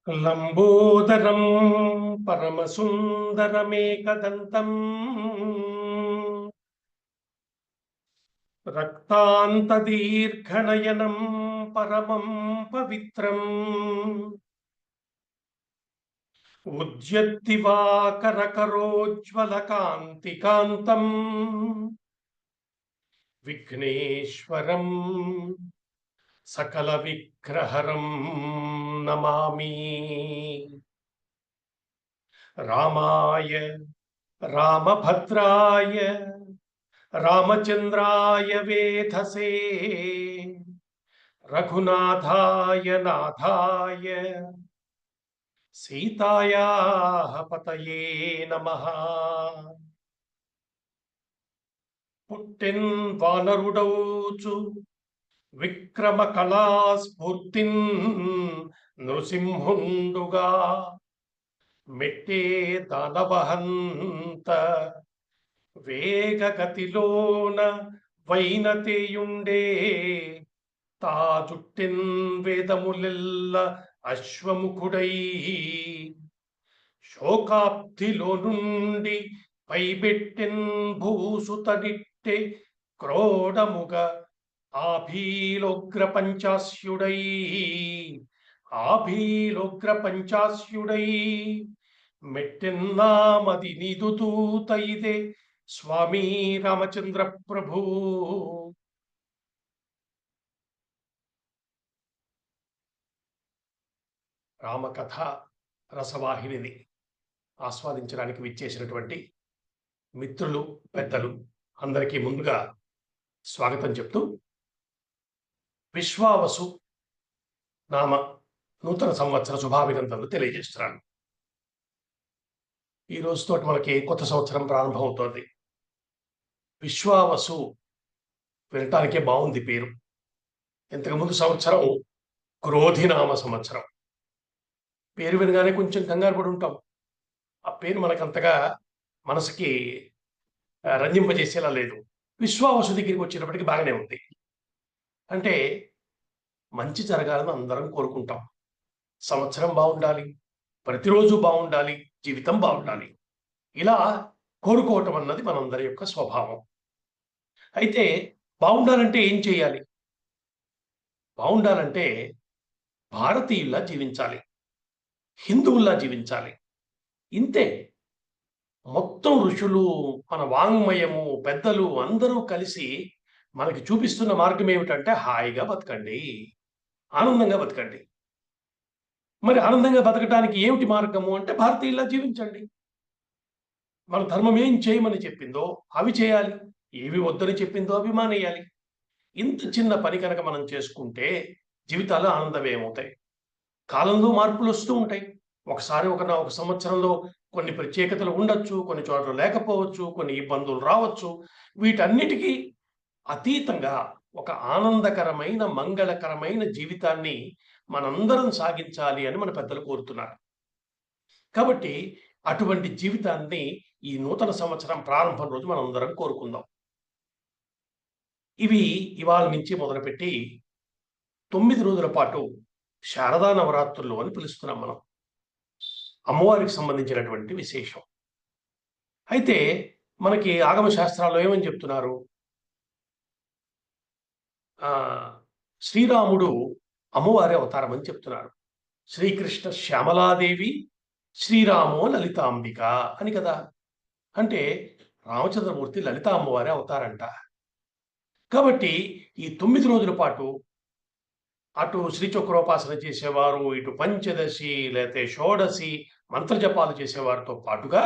లంబోదరం పరమసుందరమేకదంతం రక్తాంతదీర్ఘనయనం పరమం పవిత్రం ఉద్యద్దివాకరకరోజ్వలకాంతికాంతం విఘ్నేశ్వరం సకల విగ్రహరం నమామి. రామాయ రామభద్రాయ రామచంద్రాయ వేధసే రఘునాథాయ నాథాయ సీతాయాః పతయే నమః. పుట్టెన్ వానరుడౌచు విక్రమ కళాస్ఫూర్తిన్ నృసింహుండుగా మెట్టే దానవహంత వేగగతిలోన వైనతేయుండే తా చుట్టెన్ వేదములెల్ల అశ్వముఖుడై శోకాబ్ధిలో నుండి పైబెట్టెన్ భూసుతనిట్టె క్రోడముగ ఆభీలోగ్ర పంచాస్యుడై మెట్టెన్నామది నీదు దూత ఇదే స్వామి రామచంద్ర ప్రభు. రామకథ రసవాహినిని ఆస్వాదించడానికి విచ్చేసినటువంటి మిత్రులు, పెద్దలు అందరికీ ముందుగా స్వాగతం చెప్తూ విశ్వావసు నామ నూతన సంవత్సర శుభాభినందనలు తెలియజేస్తున్నాను. ఈ రోజుతో మనకి కొత్త సంవత్సరం ప్రారంభం అవుతోంది. విశ్వావసు వినటానికే బాగుంది పేరు. ఇంతకుముందు సంవత్సరం క్రోధినామ సంవత్సరం. పేరు వినగానే కొంచెం కంగారు పడి ఉంటాం. ఆ పేరు మనకంతగా మనసుకి రంజింపజేసేలా లేదు. విశ్వావసు దగ్గరికి వచ్చేటప్పటికి బాగానే ఉంది. అంటే మంచి జరగాలని అందరం కోరుకుంటాం. సంవత్సరం బాగుండాలి, ప్రతిరోజు బాగుండాలి, జీవితం బాగుండాలి, ఇలా కోరుకోవటం అన్నది మనందరి యొక్క స్వభావం. అయితే బాగుండాలంటే ఏం చేయాలి? బాగుండాలంటే భారతీయుల్లా జీవించాలి, హిందువుల్లా జీవించాలి. ఇంతే. మొత్తం ఋషులు, మన వాంగ్మయము, పెద్దలు అందరూ కలిసి మనకి చూపిస్తున్న మార్గం ఏమిటంటే హాయిగా బతకండి, ఆనందంగా బతకండి. మరి ఆనందంగా బతకడానికి ఏమిటి మార్గము అంటే భారతీయుల్లా జీవించండి. మన ధర్మం ఏం చేయమని చెప్పిందో అవి చేయాలి, ఏవి వద్దని చెప్పిందో అవి మానేయాలి. ఇంత చిన్న పని కనుక మనం చేసుకుంటే జీవితాలు ఆనందమేమవుతాయి. కాలంలో మార్పులు వస్తూ ఉంటాయి. ఒకసారి ఒక సంవత్సరంలో కొన్ని ప్రత్యేకతలు ఉండొచ్చు, కొన్ని చోట్ల లేకపోవచ్చు, కొన్ని ఇబ్బందులు రావచ్చు. వీటన్నిటికీ అతీతంగా ఒక ఆనందకరమైన, మంగళకరమైన జీవితాన్ని మనందరం సాగించాలి అని మన పెద్దలు కోరుతున్నారు. కాబట్టి అటువంటి జీవితాన్ని ఈ నూతన సంవత్సరం ప్రారంభం రోజు మనందరం కోరుకుందాం. ఇవి ఇవాళ నుంచి మొదలుపెట్టి 9 రోజుల పాటు శారదా నవరాత్రులు అని పిలుస్తున్నాం మనం. అమ్మవారికి సంబంధించినటువంటి విశేషం. అయితే మనకి ఆగమ శాస్త్రాల్లో ఏమని చెప్తున్నారు? శ్రీరాముడు అమ్మవారి అవతారం అని చెప్తున్నారు. శ్రీకృష్ణ శ్యామలాదేవి, శ్రీరామో లలితాంబిక అని కదా. అంటే రామచంద్రమూర్తి లలితా అమ్మవారి అవతారంట. కాబట్టి ఈ 9 రోజుల పాటు అటు శ్రీచక్రోపాసన చేసేవారు, ఇటు పంచదశి లేకపోతే షోడశి మంత్రజపాలు చేసేవారితో పాటుగా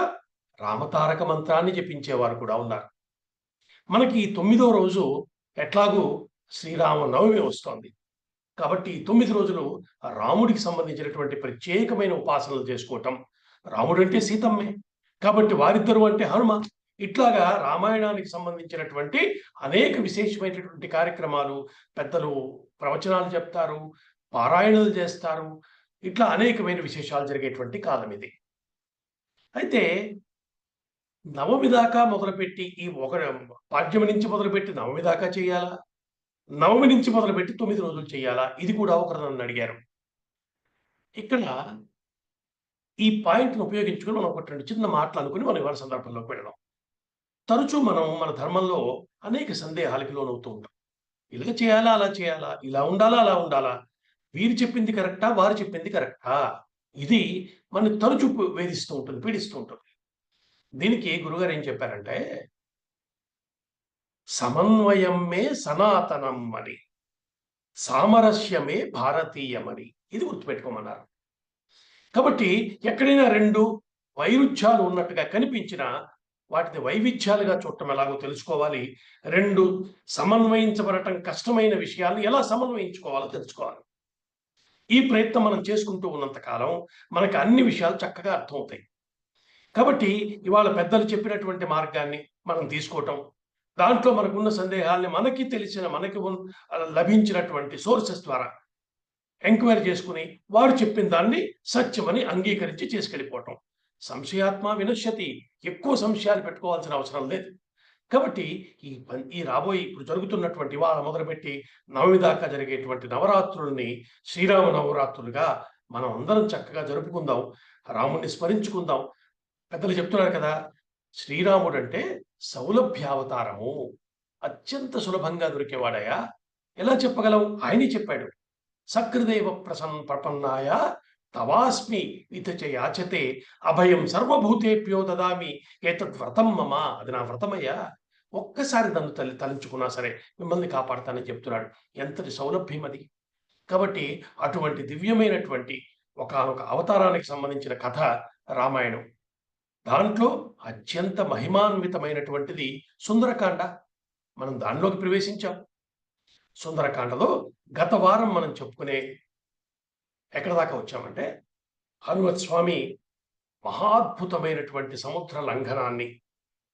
రామతారక మంత్రాన్ని జపించేవారు కూడా ఉన్నారు. మనకి 9వ రోజు ఎట్లాగూ శ్రీరామనవమి వస్తోంది. కాబట్టి 9 రోజులు రాముడికి సంబంధించినటువంటి ప్రత్యేకమైన ఉపాసనలు చేసుకోవటం. రాముడు అంటే సీతమ్మే, కాబట్టి వారిద్దరు అంటే హనుమ. ఇట్లాగా రామాయణానికి సంబంధించినటువంటి అనేక విశేషమైనటువంటి కార్యక్రమాలు, పెద్దలు ప్రవచనాలు చెప్తారు, పారాయణలు చేస్తారు. ఇట్లా అనేకమైన విశేషాలు జరిగేటువంటి కాలం ఇది. అయితే నవమి దాకా మొదలుపెట్టి ఈ పాడ్యమి నుంచి మొదలుపెట్టి నవమి దాకా చేయాలా, నవమి నుంచి మొదలుపెట్టి 9 రోజులు చేయాలా? ఇది కూడా ఒకరు నన్ను అడిగారు. ఇక్కడ ఈ పాయింట్‌ని ఉపయోగించుకొని మనం ఒకటి 2 చిన్న మాటలు అనుకుని మనం ఇవాళ సందర్భంలోకి వెళదాం. తరచూ మనం మన ధర్మంలో అనేక సందేహాలకి లోనవుతూ ఉంటాం. ఇలా చేయాలా? అలా చేయాలా? ఇలా ఉండాలా? అలా ఉండాలా? వీరు చెప్పింది కరెక్టా? వారు చెప్పింది కరెక్టా? ఇది మనని తరచూ వేధిస్తూ ఉంటుంది, పీడిస్తూ ఉంటుంది. దీనికి గురువుగారు ఏం చెప్పారంటే, సమన్వయమే సనాతనం అని, సామరస్యమే భారతీయమని. ఇది గుర్తుపెట్టుకోమన్నారు. కాబట్టి ఎక్కడైనా 2 వైరుధ్యాలు ఉన్నట్టుగా కనిపించినా, వాటిని వైవిధ్యాలుగా చూడటం ఎలాగో తెలుసుకోవాలి. 2 సమన్వయించబడటం కష్టమైన విషయాలను ఎలా సమన్వయించుకోవాలో తెలుసుకోవాలి. ఈ ప్రయత్నం మనం చేసుకుంటూ ఉన్నంత కాలం మనకు అన్ని విషయాలు చక్కగా అర్థమవుతాయి. కాబట్టి ఇవాళ పెద్దలు చెప్పినటువంటి మార్గాన్ని మనం తీసుకోవటం, దాంట్లో మనకున్న సందేహాల్ని మనకి తెలిసిన, మనకి లభించినటువంటి సోర్సెస్ ద్వారా ఎంక్వైరీ చేసుకుని, వారు చెప్పిన దాన్ని సత్యమని అంగీకరించి చేసుకెళ్ళిపోవటం. సంశయాత్మ వినశ్యతి. ఎక్కువ సంశయాలు పెట్టుకోవాల్సిన అవసరం లేదు. కాబట్టి ఈ రాబోయే ఇప్పుడు జరుగుతున్నటువంటి ఇవాళ మొదలుపెట్టి నవమి దాకా జరిగేటువంటి నవరాత్రుల్ని శ్రీరామ నవరాత్రులుగా మనం అందరం చక్కగా జరుపుకుందాం. రాముడిని స్మరించుకుందాం. పెద్దలు చెప్తున్నారు కదా! శ్రీరాముడంటే సౌలభ్యావతారము. అత్యంత సులభంగా దొరికేవాడయ్యా. ఎలా చెప్పగలం? ఆయనే చెప్పాడు. సకృదేవ ప్రపన్నాయ తవాస్మి ఇత చ యాచతే అభయం సర్వభూతేభ్యో దదామి ఏతద్ వ్రతం మమ. అది నా వ్రతమయ్యా. ఒక్కసారి నన్ను తలంచుకున్నా సరే మిమ్మల్ని కాపాడతానని చెప్తున్నాడు. ఎంతటి సౌలభ్యం అది. కాబట్టి అటువంటి దివ్యమైనటువంటి ఒకానొక అవతారానికి సంబంధించిన కథ రామాయణం. దాంట్లో అత్యంత మహిమాన్వితమైనటువంటిది సుందరకాండ. మనం దానిలోకి ప్రవేశించాం. సుందరకాండలో గత వారం మనం చెప్పుకునే ఎక్కడ దాకా వచ్చామంటే, హనుమత్ స్వామి మహాద్భుతమైనటువంటి సముద్ర లంఘనాన్ని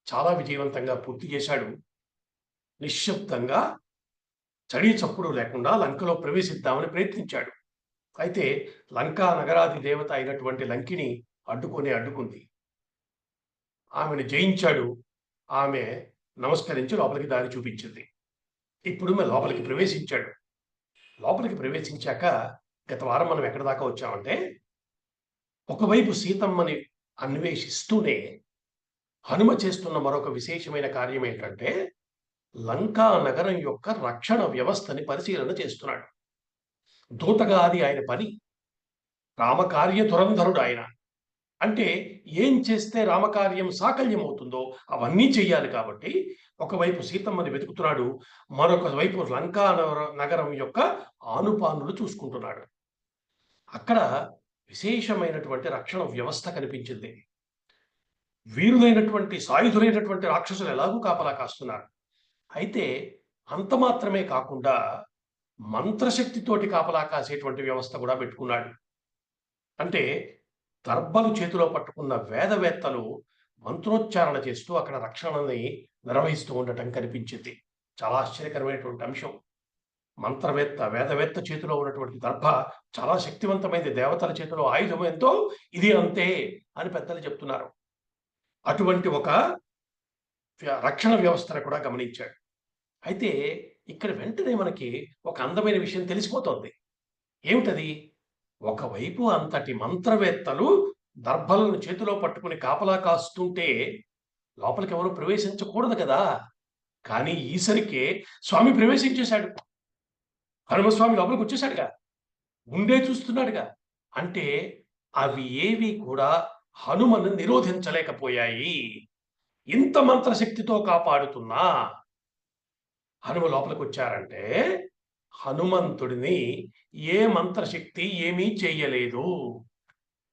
చాలా విజయవంతంగా పూర్తి చేశాడు. నిశ్శబ్దంగా చడీ చప్పుడు లేకుండా లంకలో ప్రవేశిద్దామని ప్రయత్నించాడు. అయితే లంకా నగరాది దేవత అయినటువంటి లంకిని అడ్డుకుంది. ఆమెను జయించాడు. ఆమె నమస్కరించి లోపలికి దారి చూపించింది. ఇప్పుడు లోపలికి ప్రవేశించాడు. లోపలికి ప్రవేశించాక గత వారం మనం ఎక్కడి దాకా వచ్చామంటే, ఒకవైపు సీతమ్మని అన్వేషిస్తూనే హనుమ చేస్తున్న మరొక విశేషమైన కార్యం ఏంటంటే, లంకా నగరం యొక్క రక్షణ వ్యవస్థని పరిశీలన చేస్తున్నాడు. దూతగా అది ఆయన పని. రామకార్య దురంధరుడు ఆయన. అంటే ఏం చేస్తే రామకార్యం సాకల్యం అవుతుందో అవన్నీ చెయ్యాలి కాబట్టి, ఒకవైపు సీతమ్మని వెతుకుతున్నాడు. మరొక వైపు లంకా నగరం యొక్క ఆనుపానులు చూసుకుంటున్నాడు. అక్కడ విశేషమైనటువంటి రక్షణ వ్యవస్థ కనిపించింది. వీరులైనటువంటి సాయుధులైనటువంటి రాక్షసులు ఎలాగూ కాపలా కాస్తున్నారు. అయితే అంత మాత్రమే కాకుండా మంత్రశక్తితోటి కాపలా కాసేటువంటి వ్యవస్థ కూడా పెట్టుకున్నాడు. అంటే దర్భలు చేతిలో పట్టుకున్న వేదవేత్తలు మంత్రోచ్చారణ చేస్తూ అక్కడ రక్షణని నిర్వహిస్తూ ఉండటం కనిపించింది. చాలా ఆశ్చర్యకరమైనటువంటి అంశం. వేదవేత్త చేతిలో ఉన్నటువంటి దర్భ చాలా శక్తివంతమైనది. దేవతల చేతిలో ఆయుధం ఎంతో ఇది అంతే అని పెద్దలు చెప్తున్నారు. అటువంటి ఒక రక్షణ వ్యవస్థను కూడా గమనించాడు. అయితే ఇక్కడ వెంటనే మనకి ఒక అందమైన విషయం తెలిసిపోతోంది. ఏమిటది? ఒకవైపు అంతటి మంత్రవేత్తలు దర్భలను చేతిలో పట్టుకుని కాపలా కాస్తుంటే లోపలికి ఎవరు ప్రవేశించకూడదు కదా! కానీ ఈసరికే స్వామి ప్రవేశించేశాడు. హనుమస్వామి లోపలికి వచ్చేసాడుగా. ముందే చూస్తున్నాడుగా. అంటే అవి ఏవి కూడా హనుమను నిరోధించలేకపోయాయి. ఇంత మంత్రశక్తితో కాపాడుతున్నా హనుమ లోపలికొచ్చారంటే, హనుమంతుడిని ఏ మంత్రశక్తి ఏమీ చెయ్యలేదు.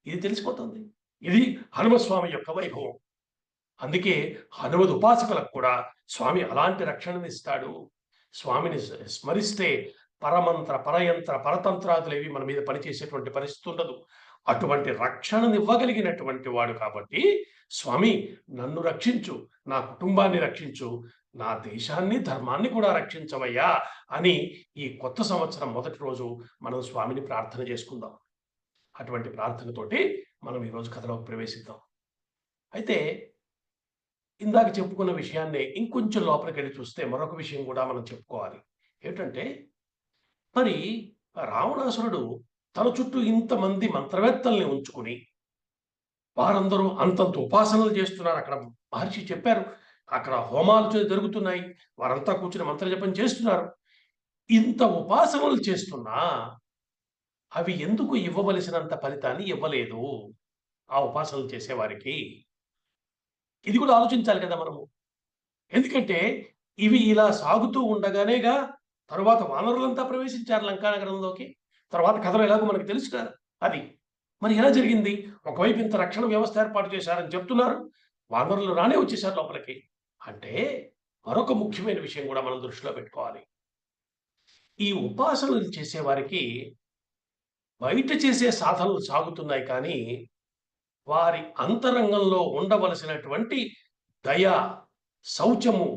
ఇది తెలిసిపోతుంది. ఇది హనుమస్వామి యొక్క వైభవం. అందుకే హనుమద్ ఉపాసకులకు కూడా స్వామి అలాంటి రక్షణనిస్తాడు. స్వామిని స్మరిస్తే పరమంత్ర, పరయంత్ర, పరతంత్రాదులేవి మన మీద పనిచేసేటువంటి పరిస్థితి ఉండదు. అటువంటి రక్షణనివ్వగలిగినటువంటి వాడు కాబట్టి, స్వామి నన్ను రక్షించు, నా కుటుంబాన్ని రక్షించు, నా దేశాన్ని, ధర్మాన్ని కూడా రక్షించవయ్యా అని ఈ కొత్త సంవత్సరం మొదటి రోజు మనం స్వామిని ప్రార్థన చేసుకుందాం. అటువంటి ప్రార్థనతోటి మనం ఈరోజు కథలోకి ప్రవేశిద్దాం. అయితే ఇందాక చెప్పుకున్న విషయాన్నే ఇంకొంచెం లోపలికెళ్ళి చూస్తే మరొక విషయం కూడా మనం చెప్పుకోవాలి. ఏమిటంటే, మరి రావణాసురుడు తన చుట్టూ ఇంతమంది మంత్రవేత్తల్ని ఉంచుకుని వారందరూ అంతంత ఉపాసనలు చేస్తున్నారు. అక్కడ మహర్షి చెప్పారు. అక్కడ హోమాలు జరుగుతున్నాయి. వారంతా కూర్చుని మంత్రజపం చేస్తున్నారు. ఇంత ఉపాసనలు చేస్తున్నా అవి ఎందుకు ఇవ్వవలసినంత ఫలితాన్ని ఇవ్వలేదు ఆ ఉపాసనలు చేసేవారికి? ఇది కూడా ఆలోచించాలి కదా మనము. ఎందుకంటే ఇవి ఇలా సాగుతూ ఉండగానేగా తరువాత వానరులంతా ప్రవేశించారు లంకానగరంలోకి. తర్వాత కథలు ఎలాగో మనకు తెలుసు కదా అది. మరి ఎలా జరిగింది? ఒకవైపు ఇంత రక్షణ వ్యవస్థ ఏర్పాటు చేశారని చెప్తున్నారు. వానరులు రానే వచ్చేసారు లోపలికి. అంటే మరొక ముఖ్యమైన విషయం కూడా మనం దృష్టిలో పెట్టుకోవాలి. ఈ ఉపాసనలు చేసేవారికి బయట చేసే సాధనలు సాగుతున్నాయి కానీ, వారి అంతరంగంలో ఉండవలసినటువంటి దయ, శౌచము,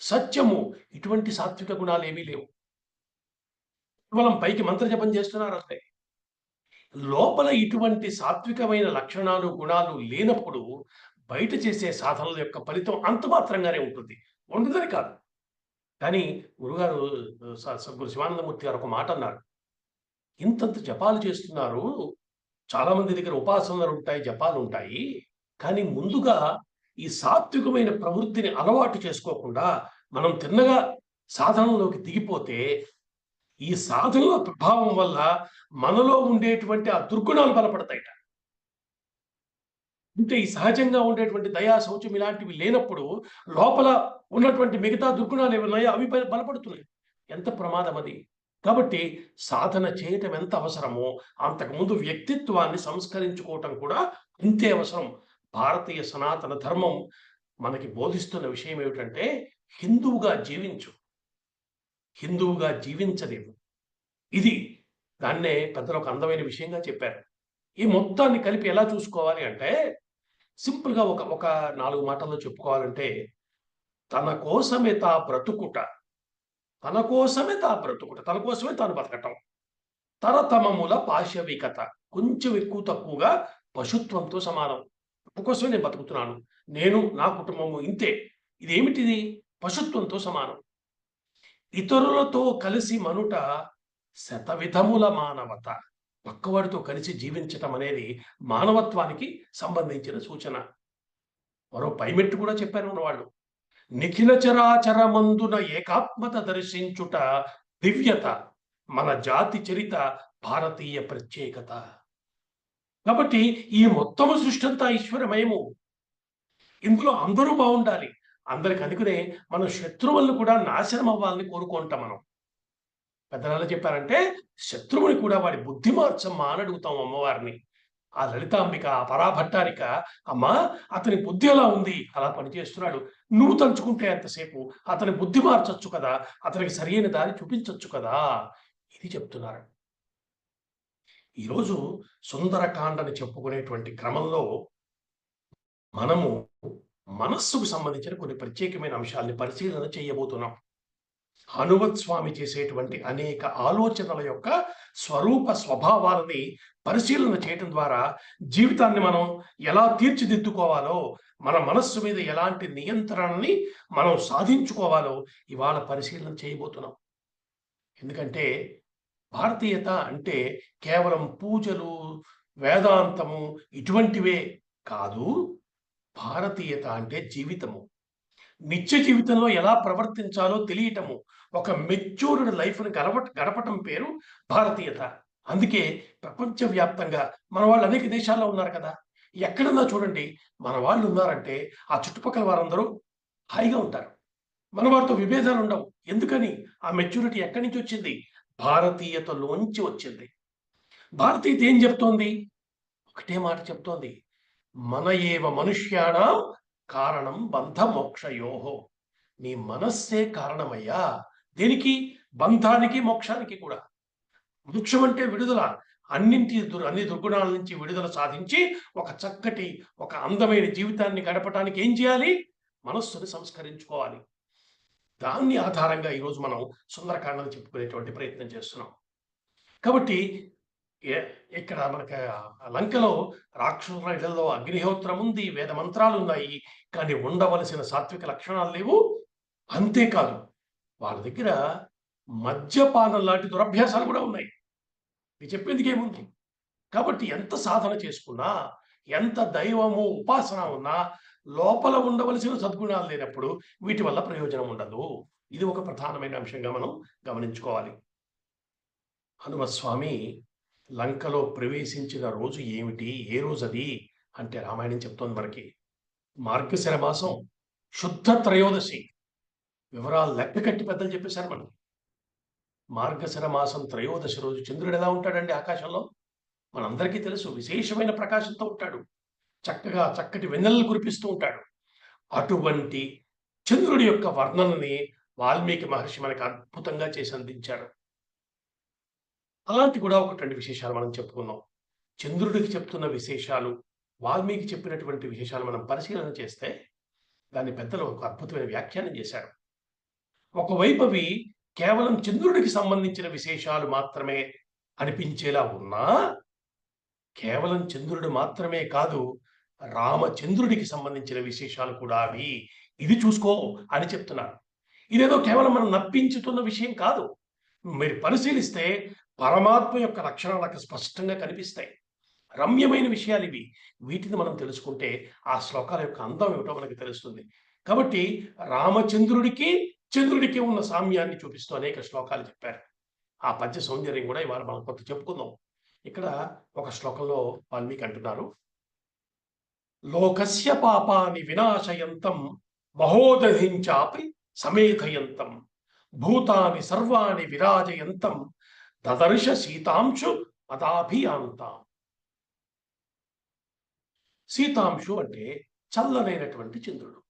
సత్యము ఇటువంటి సాత్విక గుణాలేమీ లేవు. కేవలం పైకి మంత్రజపం చేస్తున్నారంతే. లోపల ఇటువంటి సాత్వికమైన లక్షణాలు, గుణాలు లేనప్పుడు బయట చేసే సాధనల యొక్క ఫలితం అంత మాత్రంగానే ఉంటుంది. ఉండదని కాదు. కానీ గురుగారు సద్గురు శివానందమూర్తి గారు ఒక మాట అన్నారు. ఇంతంత జపాలు చేస్తున్నారు. చాలా మంది దగ్గర ఉపాసనలుంటాయి, జపాలుంటాయి. కానీ ముందుగా ఈ సాత్వికమైన ప్రవృత్తిని అలవాటు చేసుకోకుండా మనం తిన్నగా సాధనలోకి దిగిపోతే, ఈ సాధనల ప్రభావం వల్ల మనలో ఉండేటువంటి ఆ దుర్గుణాలు బలపడతాయట. అంటే ఈ సహజంగా ఉండేటువంటి దయా, శౌచం ఇలాంటివి లేనప్పుడు లోపల ఉన్నటువంటి మిగతా దుర్గుణాలు ఏమున్నాయో అవి బలపడుతున్నాయి. ఎంత ప్రమాదం అది. కాబట్టి సాధన చేయటం ఎంత అవసరమో అంతకుముందు వ్యక్తిత్వాన్ని సంస్కరించుకోవటం కూడా అంతే అవసరం. భారతీయ సనాతన ధర్మం మనకి బోధిస్తున్న విషయం ఏమిటంటే హిందువుగా జీవించు. హిందువుగా జీవించలేవు. ఇది దాన్నే పెద్దలు ఒక అందమైన విషయంగా చెప్పారు. ఈ మొత్తాన్ని కలిపి ఎలా చూసుకోవాలి అంటే సింపుల్‌గా ఒక 4 మాటల్లో చెప్పుకోవాలంటే తన కోసమే తా బ్రతుకుట. తన కోసమే తా బ్రతుకుట. తన కోసమే తాను బతకటం. తరతమముల పాశవికత. కొంచెం ఎక్కువ తక్కువగా పశుత్వంతో సమానం. కోసమే నేను బతుకుతున్నాను. నేను, నా కుటుంబము ఇంతే. ఇదేమిటిది? పశుత్వంతో సమానం. ఇతరులతో కలిసి మనుట శతవిధముల మానవత. పక్కవాడితో కలిసి జీవించటం అనేది మానవత్వానికి సంబంధించిన సూచన. మరో పైమెట్టు కూడా చెప్పారు మనవాళ్ళు. నిఖిల చరాచరమందున ఏకాత్మత దర్శించుట దివ్యత. మన జాతి చరిత భారతీయ ప్రత్యేకత. కాబట్టి ఈ మొత్తము సృష్టి అంతా ఈశ్వరమయము. ఇందులో అందరూ బాగుండాలి. అందరికి అందుకనే మనం శత్రువులను కూడా నాశనం అవ్వాలని కోరుకుంటాం మనం. పెద్దలు ఎలా చెప్పారంటే శత్రువుని కూడా వాడి బుద్ధి మార్చమ్మా అని అడుగుతాం అమ్మవారిని. ఆ లలితాంబిక, ఆ పరాభట్టారిక, అమ్మా అతని బుద్ధి ఎలా ఉంది? అలా పనిచేస్తున్నాడు. నువ్వు తలుచుకుంటే ఎంతసేపు అతని బుద్ధి మార్చొచ్చు కదా, అతనికి సరైన దారి చూపించొచ్చు కదా, ఇది చెప్తున్నారు. ఈరోజు సుందరకాండని చెప్పుకునేటువంటి క్రమంలో మనము మనస్సుకు సంబంధించిన కొన్ని ప్రత్యేకమైన అంశాలని పరిశీలన చేయబోతున్నాం. హనుమత్ స్వామి చేసేటువంటి అనేక ఆలోచనల యొక్క స్వరూప స్వభావాలని పరిశీలన చేయటం ద్వారా జీవితాన్ని మనం ఎలా తీర్చిదిద్దుకోవాలో, మన మనస్సు మీద ఎలాంటి నియంత్రణని మనం సాధించుకోవాలో ఇవాళ పరిశీలన చేయబోతున్నాం. ఎందుకంటే భారతీయత అంటే కేవలం పూజలు, వేదాంతము ఇటువంటివే కాదు. భారతీయత అంటే జీవితము. నిత్య జీవితంలో ఎలా ప్రవర్తించాలో తెలియటము. ఒక మెచ్యూర్డ్ లైఫ్‌ని గడపటం పేరు భారతీయత. అందుకే ప్రపంచవ్యాప్తంగా మన వాళ్ళు అనేక దేశాల్లో ఉన్నారు కదా! ఎక్కడన్నా చూడండి మన వాళ్ళు ఉన్నారంటే ఆ చుట్టుపక్కల వారందరూ హాయిగా ఉంటారు. మన వారితో విభేదాలు ఉండవు. ఎందుకని? ఆ మెచ్యూరిటీ ఎక్కడి నుంచి వచ్చింది? భారతీయతలోంచి వచ్చింది. భారతీయత ఏం చెప్తోంది? ఒకటే మాట చెప్తోంది. మన ఏవ మనుష్యాణం కారణం బంధ మోక్షయోహో. నీ మనస్సే కారణమయ్యా. దేనికి? బంధానికి, మోక్షానికి కూడా. మోక్షం అంటే విడుదల. అన్ని దుర్గుణాల నుంచి విడుదల సాధించి ఒక చక్కటి, ఒక అందమైన జీవితాన్ని గడపటానికి ఏం చేయాలి? మనస్సుని సంస్కరించుకోవాలి. దాన్ని ఆధారంగా ఈరోజు మనం సుందరకాండను చెప్పుకునేటువంటి ప్రయత్నం చేస్తున్నాం. కాబట్టి ఇక్కడ మనకి లంకలో రాక్షసుల ఇళ్లలో అగ్నిహోత్రం ఉంది, వేద మంత్రాలు ఉన్నాయి. కానీ ఉండవలసిన సాత్విక లక్షణాలు లేవు. అంతేకాదు వాళ్ళ దగ్గర మద్యపానం లాంటి దురభ్యాసాలు కూడా ఉన్నాయి. ఇది చెప్పేందుకు ఏముంది? కాబట్టి ఎంత సాధన చేసుకున్నా ఎంత దైవము ఉపాసన ఉన్నా లోపల ఉండవలసిన సద్గుణాలు లేనప్పుడు వీటి వల్ల ప్రయోజనం ఉండదు. ఇది ఒక ప్రధానమైన అంశంగా మనం గమనించుకోవాలి. హనుమస్వామి లంకలో ప్రవేశించిన రోజు ఏమిటి? ఏ రోజది? అంటే రామాయణం చెప్తోంది మనకి. మార్గశిర మాసం శుద్ధ త్రయోదశి. వివరాలు లెక్క కట్టి పెద్దలు చెప్పేశారు మనకి. మార్గశిర మాసం త్రయోదశి రోజు చంద్రుడు ఎలా ఉంటాడండి ఆకాశంలో? మనందరికీ తెలుసు, విశేషమైన ప్రకాశంతో ఉంటాడు. చక్కగా చక్కటి వెన్నెలలు కురిపిస్తూ ఉంటాడు. అటువంటి చంద్రుడి యొక్క వర్ణనని వాల్మీకి మహర్షి మనకు అద్భుతంగా చేసి అందించారు. అలాంటి కూడా ఒకటి 2 విశేషాలు మనం చెప్పుకుందాం. చంద్రుడికి చెప్తున్న విశేషాలు, వాల్మీకి చెప్పినటువంటి విశేషాలు మనం పరిశీలన చేస్తే దాన్ని పెద్దలు ఒక అద్భుతమైన వ్యాఖ్యానం చేశారు. ఒకవైపు అవి కేవలం చంద్రుడికి సంబంధించిన విశేషాలు మాత్రమే అనిపించేలా ఉన్నా, కేవలం చంద్రుడు మాత్రమే కాదు, రామచంద్రుడికి సంబంధించిన విశేషాలు కూడా అవి. ఇది చూసుకో అని చెప్తున్నారు. ఇదేదో కేవలం మనం నప్పించుతున్న విషయం కాదు. మీరు పరిశీలిస్తే పరమాత్మ యొక్క లక్షణాలు నాకు స్పష్టంగా కనిపిస్తాయి. రమ్యమైన విషయాలు ఇవి. వీటిని మనం తెలుసుకుంటే ఆ శ్లోకాల యొక్క అందం ఏమిటో మనకు తెలుస్తుంది. కాబట్టి రామచంద్రుడికి చంద్రుడికి ఉన్న సామ్యాన్ని చూపిస్తూ అనేక శ్లోకాలు చెప్పారు. ఆ పద్య సౌందర్యం కూడా ఇవాళ మనం కొంత చెప్పుకుందాం. ఇక్కడ ఒక శ్లోకంలో వాల్మీకి అంటున్నారు, లోకస్య పాపాని వినాశయంతం మహోదధించాపి సమేధయంతం భూతాని సర్వాణి విరాజయంతం దదర్శ సీతాంశు మదాభియాంతం. సీతాంశు అంటే చల్లనైనటువంటి చంద్రుడు.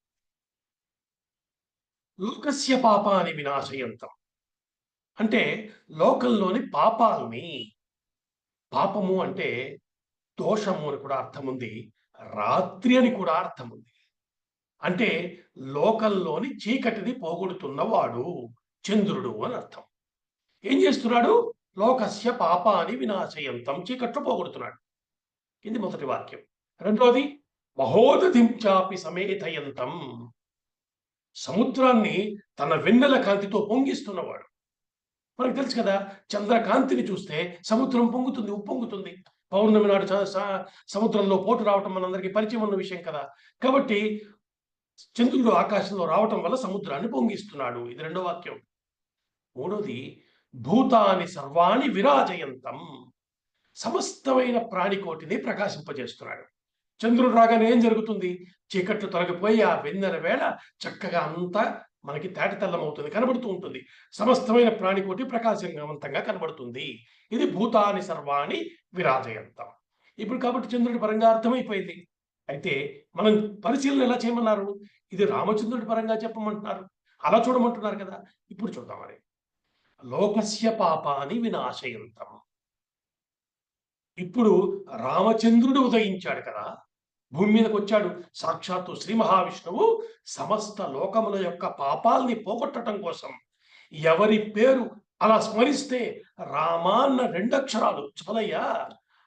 లోకస్య పాపాని వినాశయంతం అంటే లోకంలోని పాపాలని, పాపము అంటే దోషము అని కూడా అర్థం ఉంది, రాత్రి అని కూడా అర్థం ఉంది. అంటే లోకంలోని చీకటిని పోగొడుతున్నవాడు చంద్రుడు అని అర్థం. ఏం చేస్తున్నాడు? లోకస్య పాపాని వినాశయంతం, చీకట్లు పోగొడుతున్నాడు. ఇది మొదటి వాక్యం. రెండోది, మహోదధిం చాపి సమేధయంతం, సముద్రాన్ని తన వెన్నెల కాంతితో పొంగిస్తున్నవాడు. మనకు తెలుసు కదా, చంద్రకాంతిని చూస్తే సముద్రం పొంగుతుంది, ఉప్పొంగుతుంది. పౌర్ణమి నాడు సముద్రంలో పోటు రావటం మనందరికీ పరిచయం ఉన్న విషయం కదా. కాబట్టి చంద్రుడు ఆకాశంలో రావటం వల్ల సముద్రాన్ని పొంగిస్తున్నాడు. ఇది రెండో వాక్యం. మూడోది, భూతాని సర్వాణి విరాజయంతం, సమస్తమైన ప్రాణికోటిని ప్రకాశింపజేస్తున్నాడు. చంద్రుడు రాగానే ఏం జరుగుతుంది? చీకట్లు తొలగిపోయి ఆ వెన్నెల వేళ చక్కగా అంతా మనకి తేటతెల్లమవుతుంది, కనబడుతూ ఉంటుంది. సమస్తమైన ప్రాణికోటి ప్రకాశవంతంగా కనబడుతుంది. ఇది భూతాని సర్వాణి విరాజయంతం. ఇప్పుడు కాబట్టి చంద్రుడి పరంగా అర్థమైపోయింది. అయితే మనం పరిశీలన ఎలా చేయమన్నారు? ఇది రామచంద్రుడి పరంగా చెప్పమంటున్నారు, అలా చూడమంటున్నారు కదా. ఇప్పుడు చూద్దాం. మరి లోకస్య పాపాని వినాశయంతం. ఇప్పుడు రామచంద్రుడు ఉదయించాడు కదా, భూమి మీదకి వచ్చాడు. సాక్షాత్తు శ్రీ మహావిష్ణువు సమస్త లోకముల యొక్క పాపాల్ని పోగొట్టడం కోసం ఎవరి పేరు అలా స్మరిస్తే రామ అన్న 2 అక్షరాలు చాలయ్యా.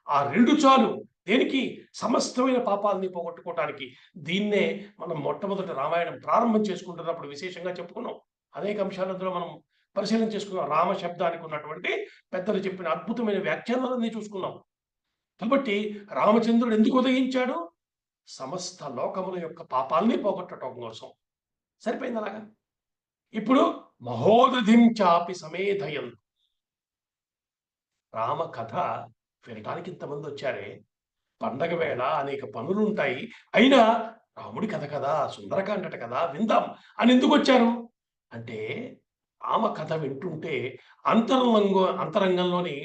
ఆ 2 చాలు. దేనికి? సమస్తమైన పాపాలని పోగొట్టుకోవటానికి. దీన్నే మనం మొట్టమొదటి రామాయణం ప్రారంభం చేసుకుంటున్నప్పుడు విశేషంగా చెప్పుకున్నాం. అనేక అంశాలు అందులో మనం పరిశీలన చేసుకున్నాం. రామ శబ్దానికి ఉన్నటువంటి పెద్దలు చెప్పిన అద్భుతమైన వ్యాఖ్యానాలన్నీ చూసుకున్నాం. కాబట్టి రామచంద్రుడు ఎందుకు ఉదయించాడు? సమస్త లోకముల యొక్క పాపాలని పోగొట్టడం కోసం. సరిపోయింది అలాగా. ఇప్పుడు మహోదధిం చాపి సమేధయం. రామ కథ వినటానికి ఇంతమంది వచ్చారే, పండగ వేళ అనేక పనులు ఉంటాయి, అయినా రాముడి కథ కదా, సుందరకాండట కదా, విందాం అని ఎందుకు వచ్చారు అంటే, రామ కథ వింటుంటే అంతరంగంలోని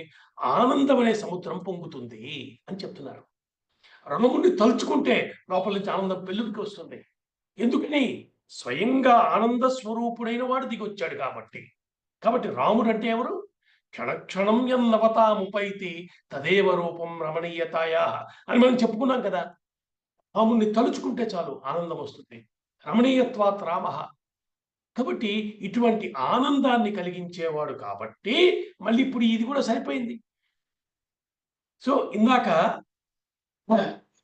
ఆనందం అనే సముద్రం పొంగుతుంది అని చెప్తున్నారు. రాముడిని తలుచుకుంటే లోపల నుంచి ఆనందం పెళ్ళుకి వస్తుంది. ఎందుకని? స్వయంగా ఆనంద స్వరూపుడైన వాడు దిగొచ్చాడు కాబట్టి. కాబట్టి రాముడు అంటే ఎవరు? క్షణక్షణం యన్నవతాముపైతి తదేవ రూపం రమణీయతాయ అని మనం చెప్పుకున్నాం కదా. రాముడిని తలుచుకుంటే చాలు ఆనందం వస్తుంది. రమణీయత్వాత్ రామ. కాబట్టి ఇటువంటి ఆనందాన్ని కలిగించేవాడు కాబట్టి మళ్ళీ ఇప్పుడు ఇది కూడా సరిపోయింది. సో ఇందాక